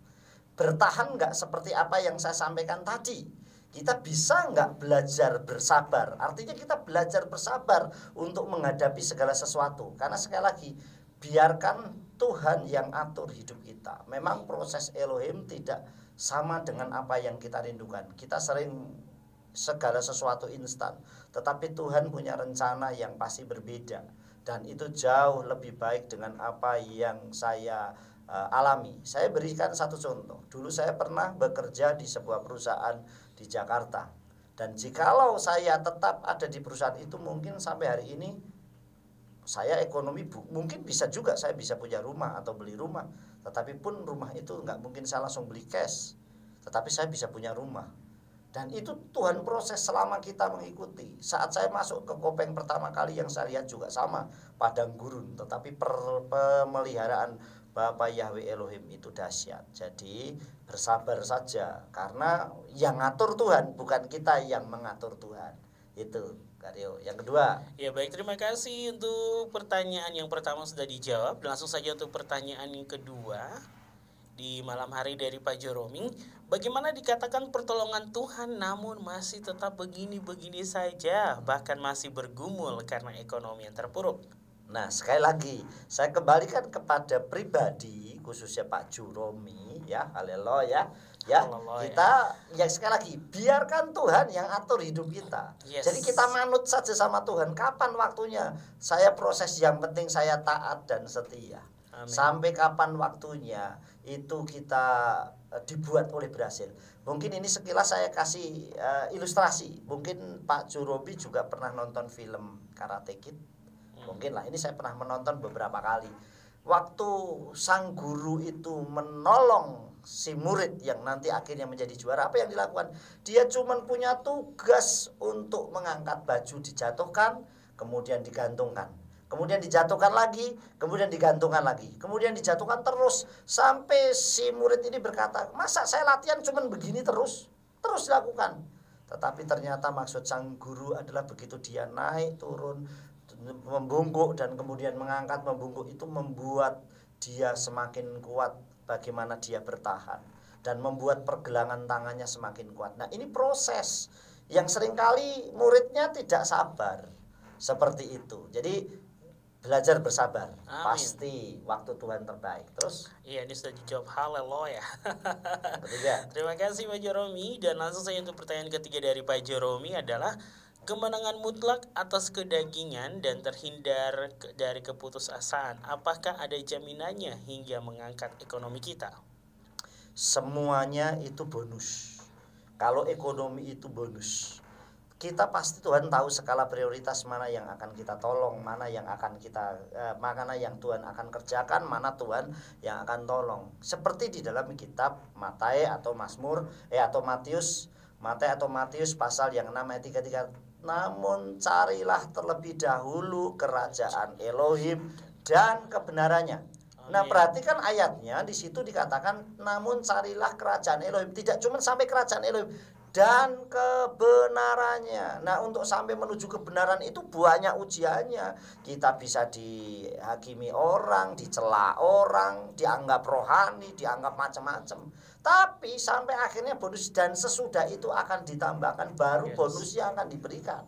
Bertahan nggak seperti apa yang saya sampaikan tadi. Kita bisa nggak belajar bersabar? Artinya kita belajar bersabar untuk menghadapi segala sesuatu. Karena sekali lagi, biarkan Tuhan yang atur hidup kita. Memang proses Elohim tidak sama dengan apa yang kita rindukan. Kita sering segala sesuatu instan, tetapi Tuhan punya rencana yang pasti berbeda. Dan itu jauh lebih baik dengan apa yang saya alami. Saya berikan satu contoh. Dulu saya pernah bekerja di sebuah perusahaan di Jakarta, dan jikalau saya tetap ada di perusahaan itu, mungkin sampai hari ini saya ekonomi mungkin bisa juga saya bisa punya rumah atau beli rumah, tetapi pun rumah itu nggak mungkin saya langsung beli cash, tetapi saya bisa punya rumah. Dan itu Tuhan proses selama kita mengikuti. Saat saya masuk ke Kopeng pertama kali, yang saya lihat juga sama, padang gurun, tetapi pemeliharaan Bapak Yahweh Elohim itu dahsyat. Jadi bersabar saja, karena yang ngatur Tuhan, bukan kita yang mengatur Tuhan. Itu Karyo. Yang kedua. Ya baik, terima kasih untuk pertanyaan yang pertama sudah dijawab. Langsung saja untuk pertanyaan yang kedua di malam hari dari Pak Joromi. Bagaimana dikatakan pertolongan Tuhan namun masih tetap begini-begini saja, bahkan masih bergumul karena ekonomi yang terpuruk? Nah, sekali lagi saya kembalikan kepada pribadi, khususnya Pak Joromi ya. Haleluya ya. Kita ya sekali lagi, biarkan Tuhan yang atur hidup kita. Yes. Jadi kita manut saja sama Tuhan. Kapan waktunya saya proses, yang penting saya taat dan setia. Amin. Sampai kapan waktunya itu kita dibuat oleh berhasil. Mungkin ini sekilas saya kasih ilustrasi. Mungkin Pak Joromi juga pernah nonton film Karate Kid. Mungkin lah, ini saya pernah menonton beberapa kali. Waktu sang guru itu menolong si murid yang nanti akhirnya menjadi juara, apa yang dilakukan? Dia cuma punya tugas untuk mengangkat baju, dijatuhkan, kemudian digantungkan, kemudian dijatuhkan lagi, kemudian digantungkan lagi, kemudian dijatuhkan terus, sampai si murid ini berkata, masa saya latihan cuma begini terus dilakukan. Tetapi ternyata maksud sang guru adalah begitu dia naik turun, membungkuk dan kemudian mengangkat, membungkuk, itu membuat dia semakin kuat. Bagaimana dia bertahan dan membuat pergelangan tangannya semakin kuat. Nah, ini proses yang seringkali muridnya tidak sabar seperti itu. Jadi belajar bersabar. Amin. Pasti waktu Tuhan terbaik. Terus? Iya, ini sudah dijawab. Haleluya. Ketiga. Terima kasih Pak Joromi. Dan langsung saja untuk pertanyaan ketiga dari Pak Joromi adalah, kemenangan mutlak atas kedagingan dan terhindar dari keputusasaan. Apakah ada jaminannya hingga mengangkat ekonomi kita? Semuanya itu bonus. Kalau ekonomi itu bonus, kita pasti Tuhan tahu skala prioritas mana yang akan kita tolong, mana yang akan kita mana yang Tuhan akan kerjakan, mana Tuhan yang akan tolong. Seperti di dalam kitab Matius atau Mazmur atau Matius pasal yang 6 ayat 33. Namun carilah terlebih dahulu kerajaan Elohim dan kebenarannya. Nah, perhatikan ayatnya di situ dikatakan namun carilah kerajaan Elohim, tidak cuma sampai kerajaan Elohim dan kebenarannya. Nah, untuk sampai menuju kebenaran itu banyak ujiannya. Kita bisa dihakimi orang, dicela orang, dianggap rohani, dianggap macam-macam. Tapi sampai akhirnya bonus dan sesudah itu akan ditambahkan baru bonusnya akan diberikan.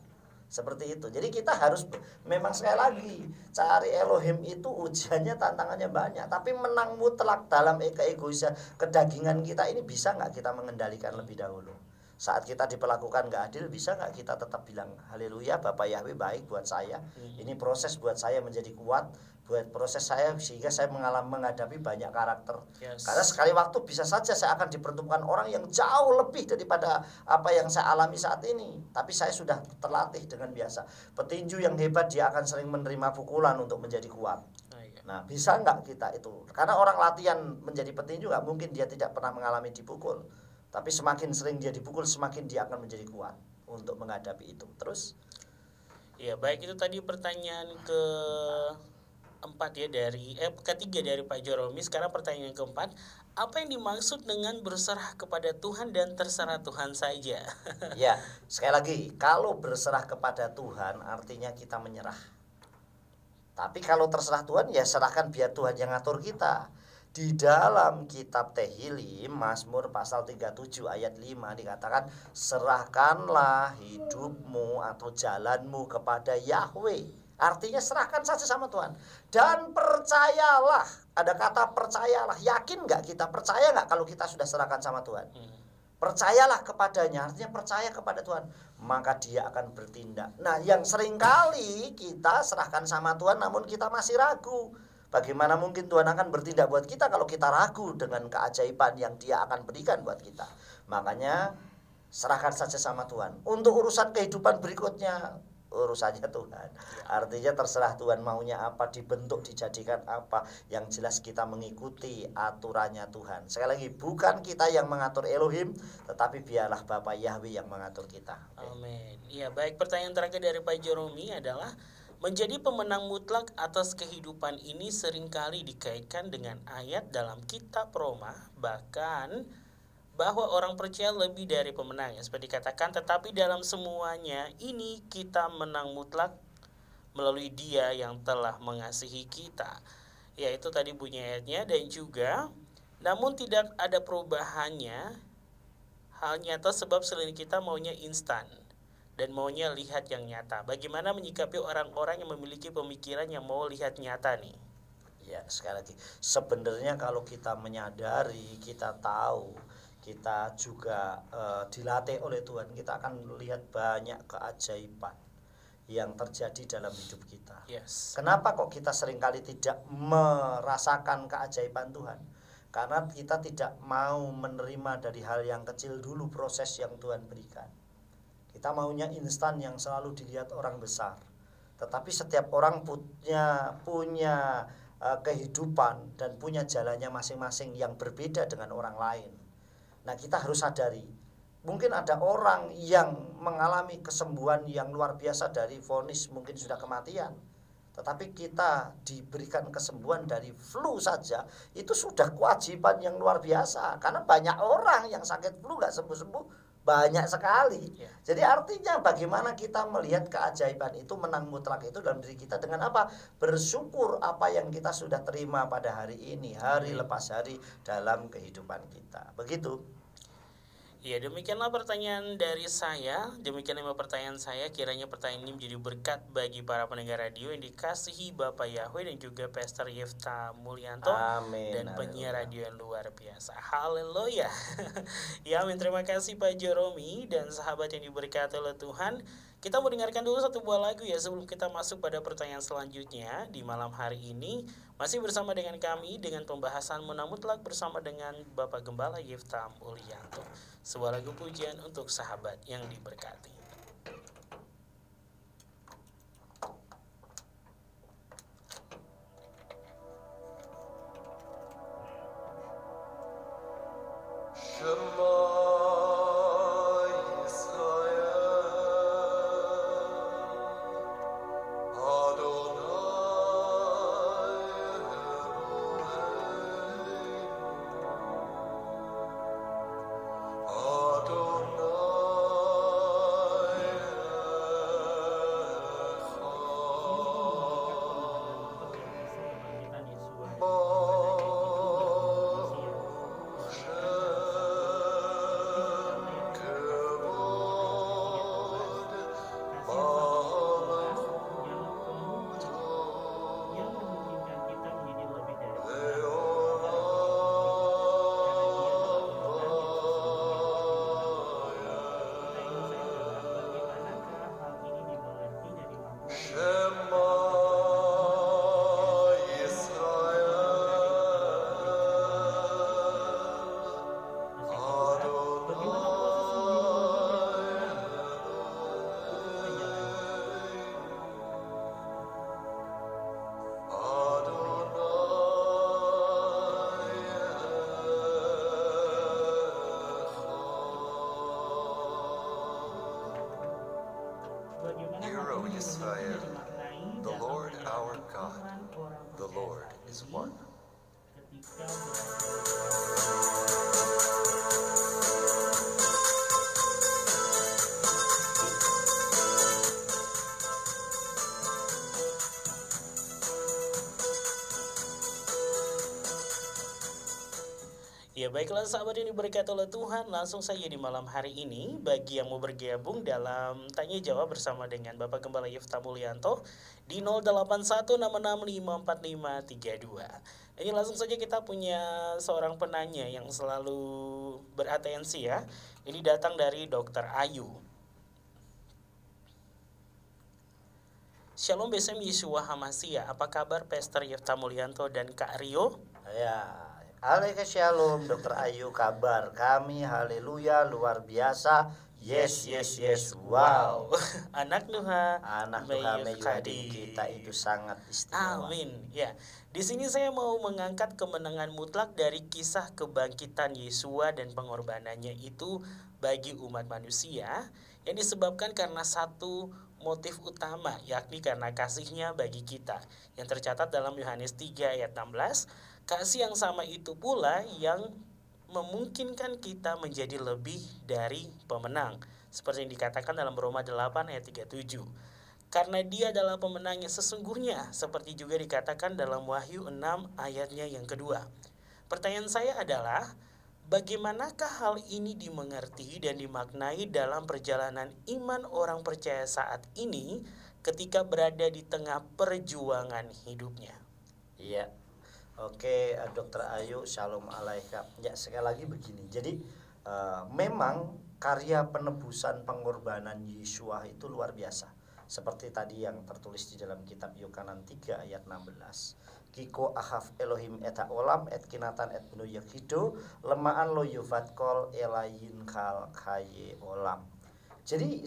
Seperti itu. Jadi kita harus memang sekali lagi cari Elohim itu ujiannya, tantangannya banyak. Tapi menang mutlak dalam keegoisan kedagingan kita ini bisa nggak kita mengendalikan lebih dahulu? Saat kita diperlakukan nggak adil, bisa nggak kita tetap bilang haleluya, Bapak Yahweh baik buat saya. Ini proses buat saya menjadi kuat, buat proses saya sehingga saya menghadapi banyak karakter. Karena sekali waktu bisa saja saya akan dipertemukan orang yang jauh lebih daripada apa yang saya alami saat ini. Tapi saya sudah terlatih dengan biasa. Petinju yang hebat dia akan sering menerima pukulan untuk menjadi kuat. Nah, bisa nggak kita itu? Karena orang latihan menjadi petinju nggak mungkin dia tidak pernah mengalami dipukul. Tapi semakin sering dia dipukul, semakin dia akan menjadi kuat untuk menghadapi itu. Terus? Ya, baik, itu tadi pertanyaan ketiga dari Pak Joromi. Sekarang pertanyaan keempat, apa yang dimaksud dengan berserah kepada Tuhan dan terserah Tuhan saja? Ya, sekali lagi, kalau berserah kepada Tuhan artinya kita menyerah. Tapi kalau terserah Tuhan, ya serahkan biar Tuhan yang ngatur kita. Di dalam kitab Tehillim Mazmur pasal 37 ayat 5 dikatakan, serahkanlah hidupmu atau jalanmu kepada Yahweh. Artinya serahkan saja sama Tuhan. Dan percayalah, ada kata percayalah. Yakin gak kita? Percaya gak kalau kita sudah serahkan sama Tuhan? Percayalah kepadanya, artinya percaya kepada Tuhan, maka dia akan bertindak. Nah, yang seringkali kita serahkan sama Tuhan namun kita masih ragu. Bagaimana mungkin Tuhan akan bertindak buat kita kalau kita ragu dengan keajaiban yang dia akan berikan buat kita. Makanya serahkan saja sama Tuhan. Untuk urusan kehidupan berikutnya, urusannya Tuhan. Artinya terserah Tuhan maunya apa, dibentuk, dijadikan apa. Yang jelas kita mengikuti aturannya Tuhan. Sekali lagi, bukan kita yang mengatur Elohim, tetapi biarlah Bapa Yahweh yang mengatur kita. Amin. Ya, baik, pertanyaan terakhir dari Pak Joromi adalah, menjadi pemenang mutlak atas kehidupan ini seringkali dikaitkan dengan ayat dalam kitab Roma, bahkan bahwa orang percaya lebih dari pemenang, seperti dikatakan, tetapi dalam semuanya ini kita menang mutlak melalui Dia yang telah mengasihi kita. Yaitu tadi bunyi ayatnya, dan juga namun tidak ada perubahannya, hal nyata sebab selain kita maunya instan dan maunya lihat yang nyata. Bagaimana menyikapi orang-orang yang memiliki pemikiran yang mau lihat nyata nih? Ya, sekali lagi, sebenarnya kalau kita menyadari, kita tahu, kita juga dilatih oleh Tuhan, kita akan melihat banyak keajaiban yang terjadi dalam hidup kita. Kenapa kok kita seringkali tidak merasakan keajaiban Tuhan? Karena kita tidak mau menerima dari hal yang kecil dulu proses yang Tuhan berikan. Kita maunya instan yang selalu dilihat orang besar. Tetapi setiap orang punya kehidupan dan punya jalannya masing-masing yang berbeda dengan orang lain. Nah, kita harus sadari, mungkin ada orang yang mengalami kesembuhan yang luar biasa dari vonis mungkin sudah kematian. Tetapi kita diberikan kesembuhan dari flu saja, itu sudah kewajiban yang luar biasa. Karena banyak orang yang sakit flu gak sembuh-sembuh, banyak sekali. Jadi artinya bagaimana kita melihat keajaiban itu, menang mutlak itu dalam diri kita dengan apa? Bersyukur apa yang kita sudah terima pada hari ini, hari lepas hari dalam kehidupan kita. Begitu. Ya, demikianlah pertanyaan dari saya. Demikian 5 pertanyaan saya. Kiranya pertanyaan ini menjadi berkat bagi para pendengar radio yang dikasihi Bapak Yahweh dan juga Pastor Yefta Mulyanto. Amin. Dan penyiar radio yang luar biasa. Haleluya. Ya, amin. Terima kasih Pak Joromi dan sahabat yang diberkati oleh Tuhan. Kita mau dengarkan dulu satu buah lagu ya sebelum kita masuk pada pertanyaan selanjutnya di malam hari ini. Masih bersama dengan kami dengan pembahasan Muna Mutlak bersama dengan Bapak Gembala Yifta Mulyanto. Sebuah lagu pujian untuk sahabat yang diberkati. Hear, O Israel, the Lord our God, the Lord is one. Ya baiklah sahabat yang diberkati oleh Tuhan, langsung saja di malam hari ini bagi yang mau bergabung dalam tanya jawab bersama dengan Bapak Gembala Yifta Mulyanto di 0816654532. Ini langsung saja kita punya seorang penanya yang selalu beratensi ya. Ini datang dari Dr. Ayu. Shalom BSM Yeshua HaMashiach, apa kabar Pastor Yifta Mulyanto dan Kak Rio? Ya, alaikum shalom Dr. Ayu, kabar kami haleluya luar biasa. Yes, yes, yes, wow. Anak Tuhan, Anak Tuhan Meyuhadin kita itu sangat istimewa. Amin. Ya, di sini saya mau mengangkat kemenangan mutlak dari kisah kebangkitan Yesua dan pengorbanannya itu bagi umat manusia yang disebabkan karena satu motif utama, yakni karena kasihnya bagi kita, yang tercatat dalam Yohanes 3 ayat 16. Kasih yang sama itu pula yang memungkinkan kita menjadi lebih dari pemenang, seperti yang dikatakan dalam Roma 8 ayat 37. Karena dia adalah pemenang yang sesungguhnya, seperti juga dikatakan dalam Wahyu 6 ayatnya yang kedua. Pertanyaan saya adalah, bagaimanakah hal ini dimengerti dan dimaknai dalam perjalanan iman orang percaya saat ini ketika berada di tengah perjuangan hidupnya? Iya. Oke, Dr. Ayu, shalom alaika. Ya, sekali lagi begini. Jadi memang karya penebusan pengorbanan Yeshua itu luar biasa. Seperti tadi yang tertulis di dalam kitab Yohanan 3 ayat 16. Kiko ahaf Elohim eta olam et kinatan et benu yakido lemaan lo yuvatkol elayin kal kaye olam. Jadi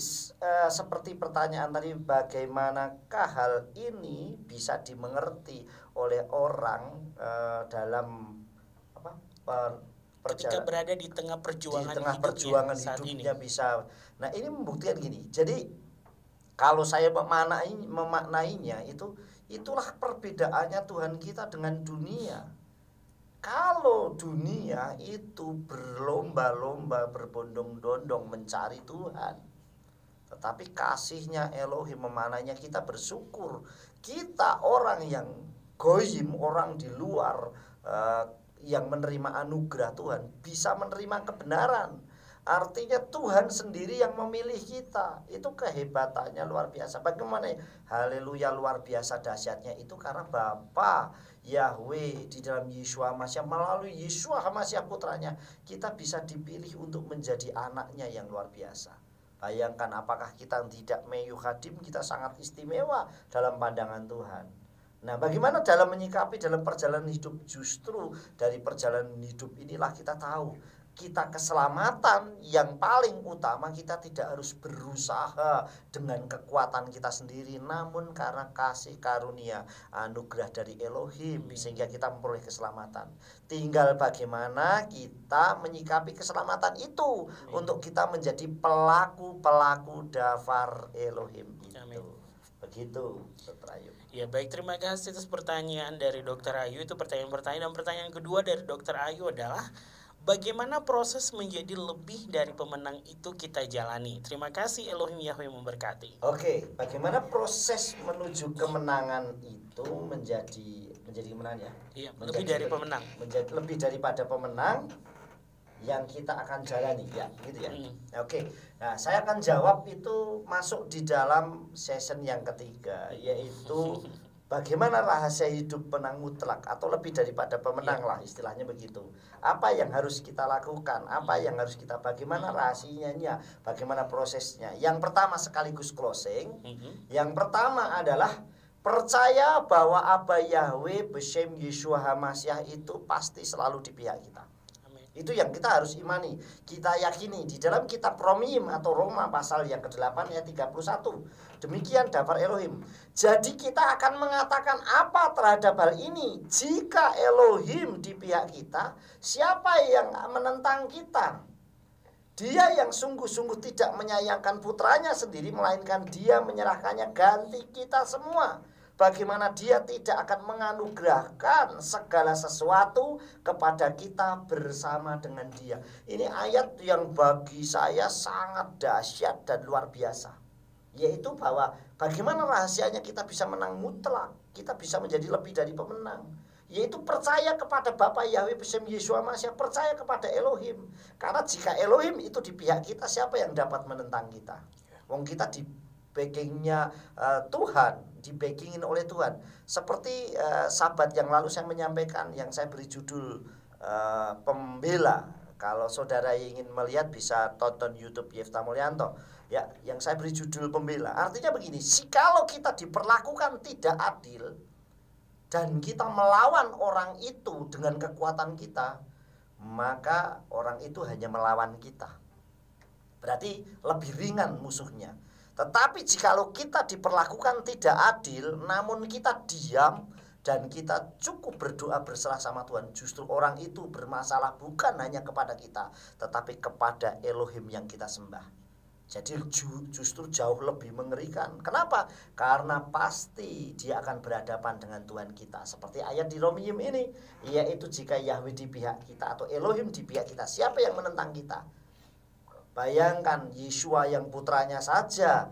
seperti pertanyaan tadi, bagaimanakah hal ini bisa dimengerti oleh orang dalam ketika berada di tengah perjuangan, hidupnya bisa. Nah, ini membuktikan gini. Jadi kalau saya memaknainya itulah perbedaannya Tuhan kita dengan dunia. Kalau dunia itu berlomba-lomba, berbondong-bondong mencari Tuhan, tetapi kasihnya Elohim memananya kita bersyukur. Kita orang yang goyim, orang di luar yang menerima anugerah Tuhan, bisa menerima kebenaran. Artinya Tuhan sendiri yang memilih kita. Itu kehebatannya luar biasa. Bagaimana? Haleluya, luar biasa dahsyatnya itu karena Bapa Yahweh di dalam Yeshua HaMashiach, melalui Yeshua HaMashiach putranya, kita bisa dipilih untuk menjadi anaknya yang luar biasa. Bayangkan apakah kita tidak meyuhadim, kita sangat istimewa dalam pandangan Tuhan. Nah, bagaimana dalam menyikapi dalam perjalanan hidup? Justru dari perjalanan hidup inilah kita tahu kita keselamatan yang paling utama. Kita tidak harus berusaha dengan kekuatan kita sendiri, namun karena kasih karunia anugerah dari Elohim sehingga kita memperoleh keselamatan. Tinggal bagaimana kita menyikapi keselamatan itu untuk kita menjadi pelaku-pelaku dafar Elohim itu. Amin. Begitu, Dr. Ayu. Ya baik, terima kasih atas pertanyaan dari Dr. Ayu. Itu pertanyaan-pertanyaan. Dan pertanyaan kedua dari Dr. Ayu adalah, bagaimana proses menjadi lebih dari pemenang itu kita jalani? Terima kasih, Elohim Yahweh memberkati. Oke, bagaimana proses menuju kemenangan itu menjadi kemenangan ya? Iya, lebih dari pemenang. Menjadi lebih daripada pemenang yang kita akan jalani, ya, gitu ya. Oke. Nah, saya akan jawab itu masuk di dalam session yang ketiga, yaitu bagaimana rahasia hidup penang mutlak atau lebih daripada pemenang lah, istilahnya begitu. Apa yang harus kita lakukan? Apa yang harus kita, bagaimana rahasianya? Bagaimana prosesnya? Yang pertama sekaligus closing. Yang pertama adalah percaya bahwa Aba Yahweh Beshem Yeshua HaMashiach itu pasti selalu di pihak kita. Itu yang kita harus imani, kita yakini di dalam kitab Romiim atau Roma pasal yang ke-8 ayat 31. Demikian dafar Elohim. Jadi kita akan mengatakan apa terhadap hal ini? Jika Elohim di pihak kita, siapa yang menentang kita? Dia yang sungguh-sungguh tidak menyayangkan putranya sendiri, melainkan dia menyerahkannya ganti kita semua. Bagaimana dia tidak akan menganugerahkan segala sesuatu kepada kita bersama dengan dia. Ini ayat yang bagi saya sangat dahsyat dan luar biasa. Yaitu bahwa bagaimana rahasianya kita bisa menang mutlak, kita bisa menjadi lebih dari pemenang. Yaitu percaya kepada Bapa Yahweh Beshem Yeshua Mashiach, percaya kepada Elohim. Karena jika Elohim itu di pihak kita, siapa yang dapat menentang kita? Wong kita di backingnya Tuhan, dibackingin oleh Tuhan. Seperti sahabat yang lalu saya menyampaikan, yang saya beri judul Pembela. Kalau saudara ingin melihat bisa tonton YouTube Yefta Mulyanto. Ya, yang saya beri judul Pembela. Artinya begini, kalau kita diperlakukan tidak adil dan kita melawan orang itu dengan kekuatan kita, maka orang itu hanya melawan kita. Berarti lebih ringan musuhnya. Tetapi jikalau kita diperlakukan tidak adil, namun kita diam dan kita cukup berdoa berserah sama Tuhan, justru orang itu bermasalah bukan hanya kepada kita, tetapi kepada Elohim yang kita sembah. Jadi justru jauh lebih mengerikan. Kenapa? Karena pasti dia akan berhadapan dengan Tuhan kita. Seperti ayat di Romiim ini, yaitu jika Yahweh di pihak kita atau Elohim di pihak kita, siapa yang menentang kita? Bayangkan Yeshua yang putranya saja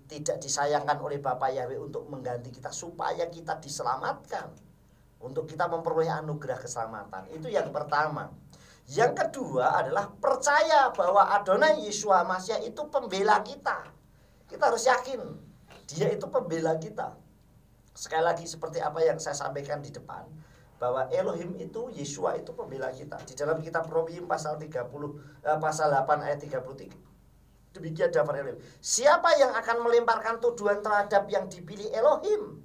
tidak disayangkan oleh Bapa Yahweh untuk mengganti kita supaya kita diselamatkan, untuk kita memperoleh anugerah keselamatan. Itu yang pertama. Yang kedua adalah percaya bahwa Adonai Yeshua Mashiach itu pembela kita. Kita harus yakin dia itu pembela kita. Sekali lagi seperti apa yang saya sampaikan di depan, bahwa Elohim itu, Yeshua itu pembela kita. Di dalam kitab Romiim pasal 8 ayat 33. Demikian dafar Elohim. Siapa yang akan melemparkan tuduhan terhadap yang dipilih Elohim?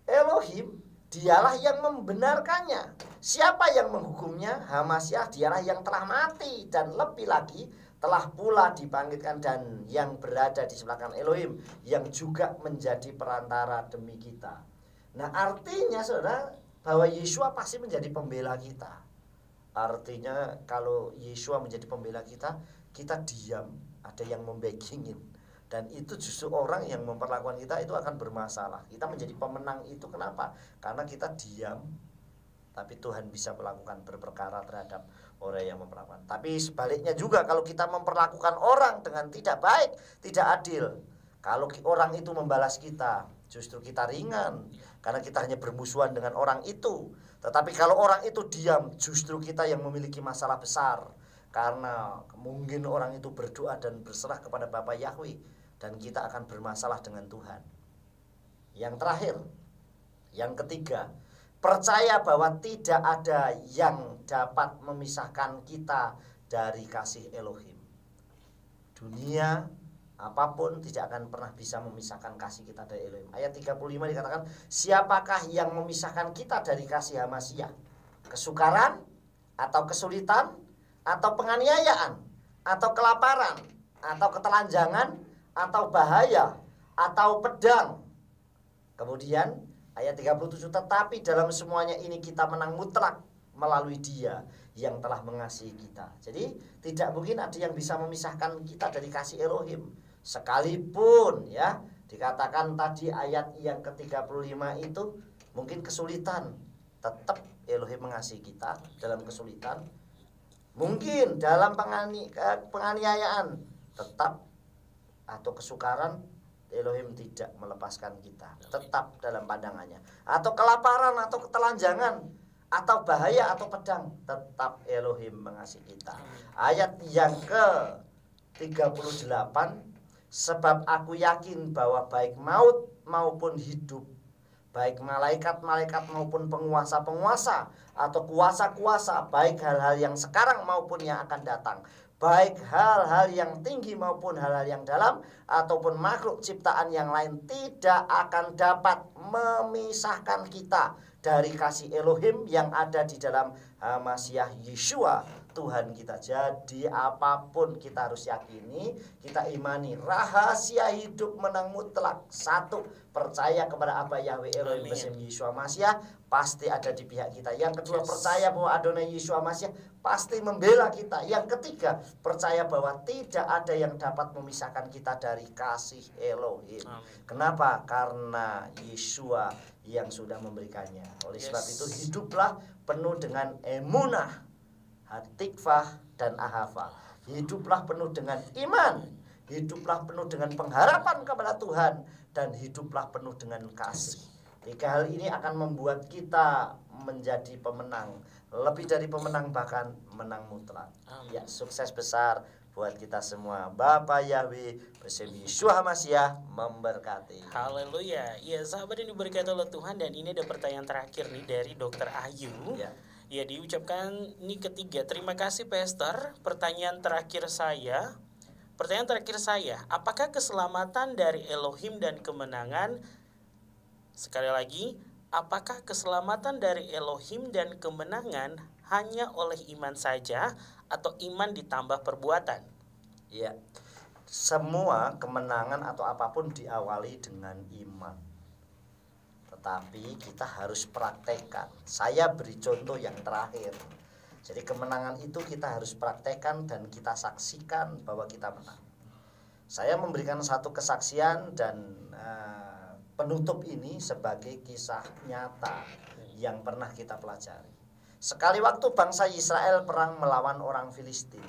Elohim, dialah yang membenarkannya. Siapa yang menghukumnya? HaMashiach, dialah yang telah mati dan lebih lagi telah pula dibangkitkan, dan yang berada di sebelah kanan Elohim, yang juga menjadi perantara demi kita. Nah, artinya saudara, bahwa Yeshua pasti menjadi pembela kita. Artinya kalau Yeshua menjadi pembela kita, kita diam, ada yang membackingin. Dan itu justru orang yang memperlakukan kita itu akan bermasalah. Kita menjadi pemenang itu kenapa? Karena kita diam, tapi Tuhan bisa melakukan berperkara terhadap orang yang memperlakukan. Tapi sebaliknya juga, kalau kita memperlakukan orang dengan tidak baik, tidak adil, kalau orang itu membalas kita, justru kita ringan, karena kita hanya bermusuhan dengan orang itu. Tetapi kalau orang itu diam, justru kita yang memiliki masalah besar, karena mungkin orang itu berdoa dan berserah kepada Bapa Yahweh, dan kita akan bermasalah dengan Tuhan. Yang terakhir, yang ketiga, percaya bahwa tidak ada yang dapat memisahkan kita dari kasih Elohim. Dunia apapun tidak akan pernah bisa memisahkan kasih kita dari Elohim. Ayat 35 dikatakan, siapakah yang memisahkan kita dari kasih Hamasyah? Kesukaran, atau kesulitan, atau penganiayaan, atau kelaparan, atau ketelanjangan, atau bahaya, atau pedang. Kemudian ayat 37, tetapi dalam semuanya ini kita menang mutlak melalui Dia yang telah mengasihi kita. Jadi tidak mungkin ada yang bisa memisahkan kita dari kasih Elohim. Sekalipun ya dikatakan tadi ayat yang ke-35 itu mungkin kesulitan, tetap Elohim mengasihi kita dalam kesulitan. Mungkin dalam penganiayaan tetap, atau kesukaran, Elohim tidak melepaskan kita, tetap dalam pandangannya. Atau kelaparan, atau ketelanjangan, atau bahaya, atau pedang, tetap Elohim mengasihi kita. Ayat yang ke-38, sebab aku yakin bahwa baik maut maupun hidup, baik malaikat-malaikat maupun penguasa-penguasa atau kuasa-kuasa, baik hal-hal yang sekarang maupun yang akan datang, baik hal-hal yang tinggi maupun hal-hal yang dalam, ataupun makhluk ciptaan yang lain, tidak akan dapat memisahkan kita dari kasih Elohim yang ada di dalam Hamasyah Yeshua Tuhan kita. Jadi apapun kita harus yakini, kita imani rahasia hidup menang mutlak. Satu, percaya kepada apa Yahweh Elohim besim Yeshua Masyah pasti ada di pihak kita. Yang kedua, percaya bahwa Adonai Yeshua Masyah pasti membela kita. Yang ketiga, percaya bahwa tidak ada yang dapat memisahkan kita dari kasih Elohim. Kenapa? Karena Yeshua yang sudah memberikannya. Oleh sebab itu hiduplah penuh dengan emunah, hatikvah, dan ahava. Hiduplah penuh dengan iman, hiduplah penuh dengan pengharapan kepada Tuhan, dan hiduplah penuh dengan kasih. Tiga hal ini akan membuat kita menjadi pemenang, lebih dari pemenang, bahkan menang mutlak. Ya, sukses besar buat kita semua. Bapa Yahweh bersama Yeshua Hamasyah memberkati. Haleluya. Ya, sahabat yang diberkati oleh Tuhan, dan ini ada pertanyaan terakhir nih dari Dokter Ayu. Ya, diucapkan ini ketiga. Terima kasih Pastor. Pertanyaan terakhir saya, apakah keselamatan dari Elohim dan kemenangan, sekali lagi, apakah keselamatan dari Elohim dan kemenangan hanya oleh iman saja atau iman ditambah perbuatan? Ya, semua kemenangan atau apapun diawali dengan iman. Tetapi kita harus praktekkan. Saya beri contoh yang terakhir. Jadi kemenangan itu kita harus praktekkan dan kita saksikan bahwa kita menang. Saya memberikan satu kesaksian dan penutup ini sebagai kisah nyata yang pernah kita pelajari. Sekali waktu bangsa Israel perang melawan orang Filistin.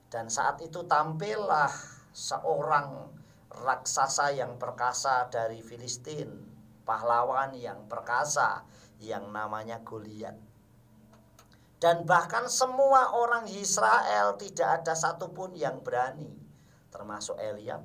Dan saat itu tampillah seorang raksasa yang perkasa dari Filistin, pahlawan yang perkasa yang namanya Goliat. Dan bahkan semua orang Israel tidak ada satupun yang berani, termasuk Eliab,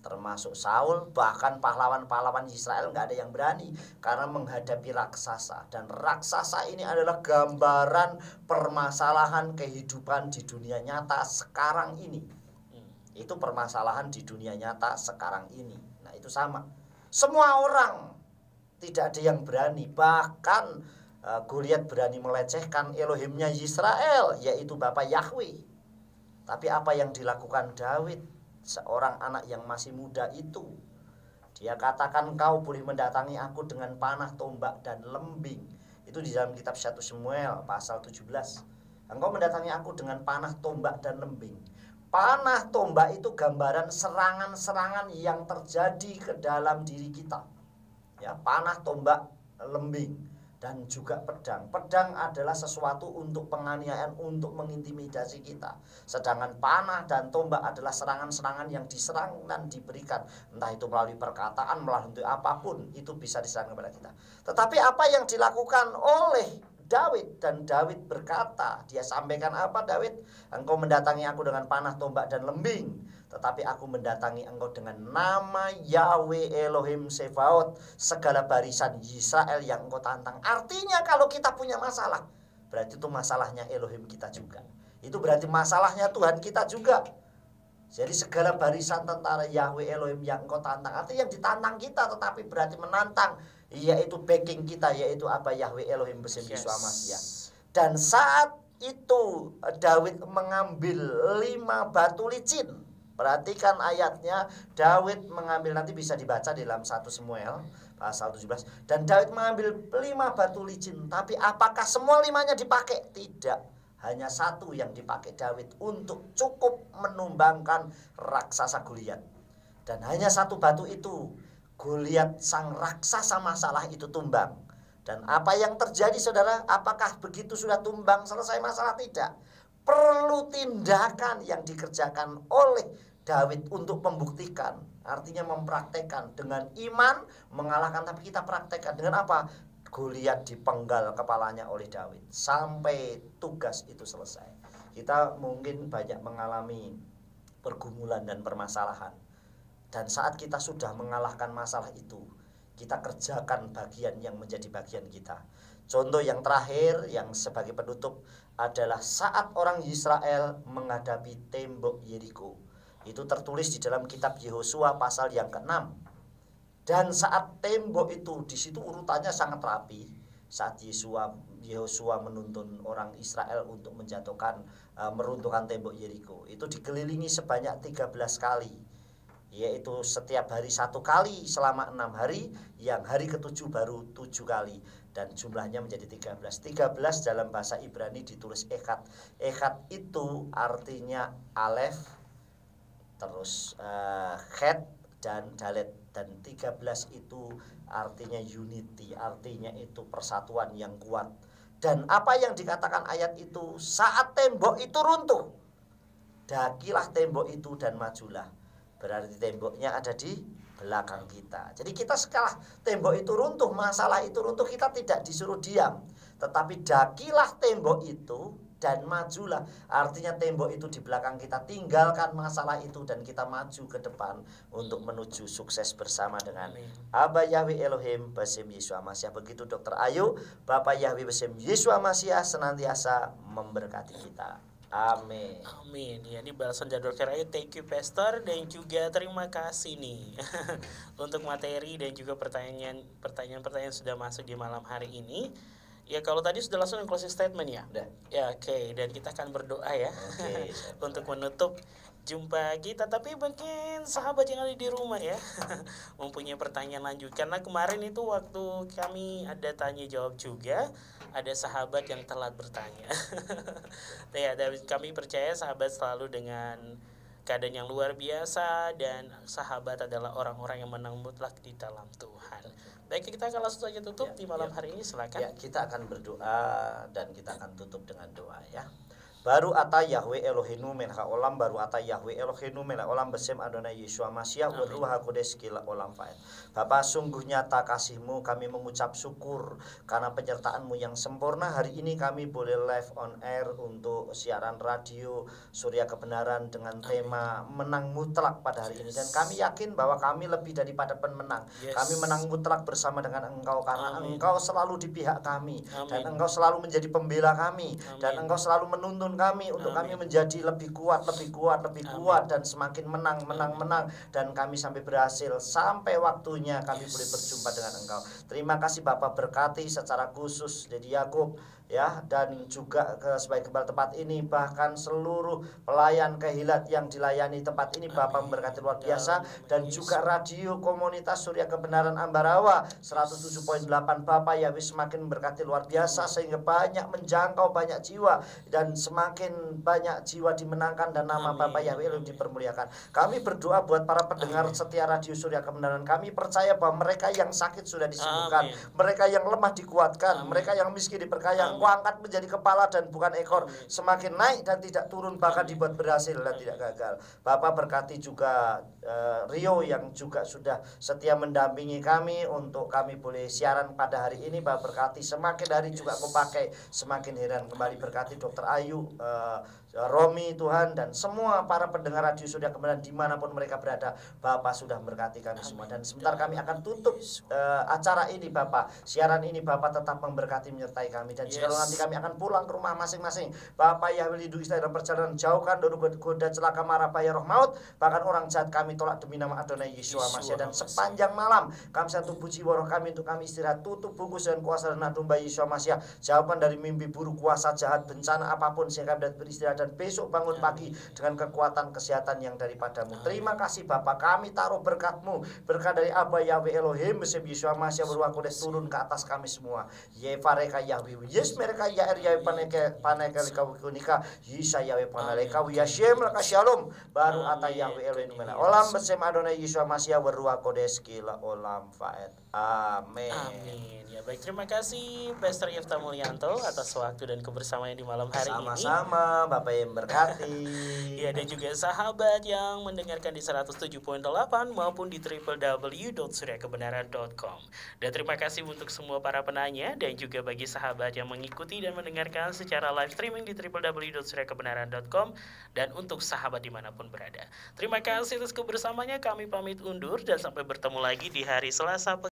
termasuk Saul, bahkan pahlawan-pahlawan Israel nggak ada yang berani karena menghadapi raksasa. Dan raksasa ini adalah gambaran permasalahan kehidupan di dunia nyata sekarang ini. Itu permasalahan di dunia nyata sekarang ini. Nah, itu sama. Semua orang tidak ada yang berani. Bahkan Goliat berani melecehkan Elohimnya Israel, yaitu Bapa Yahweh. Tapi apa yang dilakukan Daud, seorang anak yang masih muda itu? Dia katakan, kau boleh mendatangi aku dengan panah, tombak, dan lembing. Itu di dalam kitab 1 Samuel pasal 17. Engkau mendatangi aku dengan panah, tombak, dan lembing. Panah, tombak itu gambaran serangan-serangan yang terjadi ke dalam diri kita. Ya, panah, tombak, lembing, dan juga pedang. Pedang adalah sesuatu untuk penganiayaan, untuk mengintimidasi kita. Sedangkan panah dan tombak adalah serangan-serangan yang diserang dan diberikan. Entah itu melalui perkataan, melalui apapun, itu bisa diserang kepada kita. Tetapi apa yang dilakukan oleh Daud, dan Daud berkata, dia sampaikan apa Daud? Engkau mendatangi aku dengan panah, tombak, dan lembing, tetapi aku mendatangi engkau dengan nama Yahweh Elohim Sebaot, segala barisan Israel yang engkau tantang. Artinya kalau kita punya masalah, berarti itu masalahnya Elohim kita juga. Itu berarti masalahnya Tuhan kita juga. Jadi segala barisan tentara Yahweh Elohim yang engkau tantang, artinya yang ditantang kita tetapi berarti menantang, yaitu backing kita, yaitu apa? Yahweh Elohim besim Yeshua Mashiach. Dan saat itu Daud mengambil 5 batu licin. Perhatikan ayatnya, Daud mengambil, nanti bisa dibaca di dalam 1 Samuel pasal 17. Dan Daud mengambil 5 batu licin, tapi apakah semua 5-nya dipakai? Tidak. Hanya 1 yang dipakai Daud untuk cukup menumbangkan raksasa Goliat. Dan hanya 1 batu itu, Goliat sang raksasa masalah itu tumbang. Dan apa yang terjadi saudara? Apakah begitu sudah tumbang selesai masalah? Tidak. Perlu tindakan yang dikerjakan oleh Daud untuk membuktikan. Artinya mempraktekkan dengan iman mengalahkan, tapi kita praktekkan dengan apa? Goliat dipenggal kepalanya oleh Daud sampai tugas itu selesai. Kita mungkin banyak mengalami pergumulan dan permasalahan. Dan saat kita sudah mengalahkan masalah itu, kita kerjakan bagian yang menjadi bagian kita. Contoh yang terakhir yang sebagai penutup adalah saat orang Israel menghadapi tembok Yeriko. Itu tertulis di dalam kitab Yehosua pasal yang ke-6. Dan saat tembok itu, di situ urutannya sangat rapi. Saat Yehosua menuntun orang Israel untuk meruntuhkan tembok Yeriko, itu dikelilingi sebanyak 13 kali. Yaitu setiap hari 1 kali selama 6 hari, yang hari ke-7 baru 7 kali. Dan jumlahnya menjadi 13. 13 dalam bahasa Ibrani ditulis Echad. Echad itu artinya Alef, terus Het dan Dalet. Dan 13 itu artinya unity, artinya itu persatuan yang kuat. Dan apa yang dikatakan ayat itu, saat tembok itu runtuh, dakilah tembok itu dan majulah. Berarti temboknya ada di belakang kita. Jadi kita setelah tembok itu runtuh, masalah itu runtuh, kita tidak disuruh diam, tetapi dakilah tembok itu dan majulah. Artinya tembok itu di belakang kita, tinggalkan masalah itu dan kita maju ke depan untuk menuju sukses bersama dengan Abba Yahweh Elohim besim Yeshua Mashiach. Begitu Dr. Ayu, Bapak Yahweh besim Yeshua Mashiach senantiasa memberkati kita. Amin. Amin. Ya, ini balasan dari Dr. Ayu. Thank you Pastor, dan juga terima kasih nih untuk materi dan juga pertanyaan-pertanyaan sudah masuk di malam hari ini. Ya, kalau tadi sudah langsung closing statement ya. Udah. Ya, oke. Dan kita akan berdoa ya. Untuk menutup jumpa kita. Tapi mungkin sahabat yang ada di rumah ya mempunyai pertanyaan lanjut. Karena kemarin itu waktu kami ada tanya jawab juga, ada sahabat yang telat bertanya. Ya, dan kami percaya sahabat selalu dengan keadaan yang luar biasa, dan sahabat adalah orang-orang yang menang mutlak di dalam Tuhan. Baik, kita akan langsung saja tutup di malam hari ini, silakan. Ya, kita akan berdoa dan kita akan tutup dengan doa ya. Baru ata Yahweh Elohenu melech olam, baru ata Yahweh Elohenu melech olam besim Adonai Yeshua Mashiach wa Ruh HaKodes kila olam faed. Bapa, sungguh nyata kasih-Mu, kami mengucap syukur karena penyertaan-Mu yang sempurna. Hari ini kami boleh live on air untuk siaran radio Surya Kebenaran dengan tema menang mutlak pada hari ini. Dan kami yakin bahwa kami lebih daripada pemenang. Kami menang mutlak bersama dengan Engkau karena Engkau selalu di pihak kami. Dan Engkau selalu menjadi pembela kami. Dan Engkau selalu menuntun kami untuk kami menjadi lebih kuat dan semakin menang. Dan kami sampai berhasil, sampai waktunya kami boleh berjumpa dengan Engkau. Terima kasih Bapak, berkati secara khusus Dedi Yakub ya, dan juga sebagai gembala tempat ini, bahkan seluruh pelayan kehilat yang dilayani tempat ini. Bapak memberkati luar biasa, dan juga radio komunitas Surya Kebenaran Ambarawa 107.8 Bapak ya semakin memberkati luar biasa, sehingga banyak menjangkau banyak jiwa, dan semakin banyak jiwa dimenangkan dan nama Bapak Yahweh Elohim dipermuliakan. Kami berdoa buat para pendengar setia radio Surya Kebenaran. Kami percaya bahwa mereka yang sakit sudah disembuhkan, mereka yang lemah dikuatkan, mereka yang miskin diperkaya. Engkau angkat menjadi kepala dan bukan ekor, semakin naik dan tidak turun, bahkan dibuat berhasil dan tidak gagal. Bapak berkati juga Rio yang juga sudah setia mendampingi kami untuk kami boleh siaran pada hari ini. Bapak berkati, semakin hari juga Kau pakai, semakin heran. Kembali berkati Dr. Ayu Romi Tuhan, dan semua para pendengar radio Surya Kebenaran dimanapun mereka berada. Bapak sudah memberkati kami semua. Dan sebentar kami akan tutup acara ini Bapak, siaran ini Bapak tetap memberkati menyertai kami. Dan jika nanti kami akan pulang ke rumah masing-masing, Bapak Yahweh lindungi kita dalam perjalanan, jauhkan dari goda celaka mara bahaya roh maut, bahkan orang jahat kami tolak demi nama Adonai Yeshua Masya. Dan sepanjang malam kami satu puji roh kami untuk kami istirahat, tutup bungkus dan kuasa dan domba Yeshua Masya, jauhkan dari mimpi buruk, kuasa jahat, bencana apapun, sehingga kami dapat beristirahat dan besok bangun pagi dengan kekuatan kesehatan yang daripadamu. Terima kasih Bapak, kami taruh berkat-Mu, berkat dari Abba Yahweh Elohim Besem Yeshua Masya Beruah Kudus turun ke atas kami semua. Yevareka Yahweh Yes mereka Yair Yahweh Paneka Lika Wikunika Yisa Yahweh Panaleka Wiyashem Laka Shalom baru ata Yahweh Elohim Mena Olam Besem Adonai Yeshua Masya Beruah Kudus Kila Olam Faed. Amin. Amin. Ya baik, terima kasih Pastor Yefta Mulyanto atas waktu dan kebersamaan di malam hari ini. Sama-sama Bapak yang berkati. Ya, dan juga sahabat yang mendengarkan di 107.8 maupun di www.suryakebenaran.com. Dan terima kasih untuk semua para penanya dan juga bagi sahabat yang mengikuti dan mendengarkan secara live streaming di www.suryakebenaran.com dan untuk sahabat dimanapun berada. Terima kasih atas kebersamaannya, kami pamit undur dan sampai bertemu lagi di hari Selasa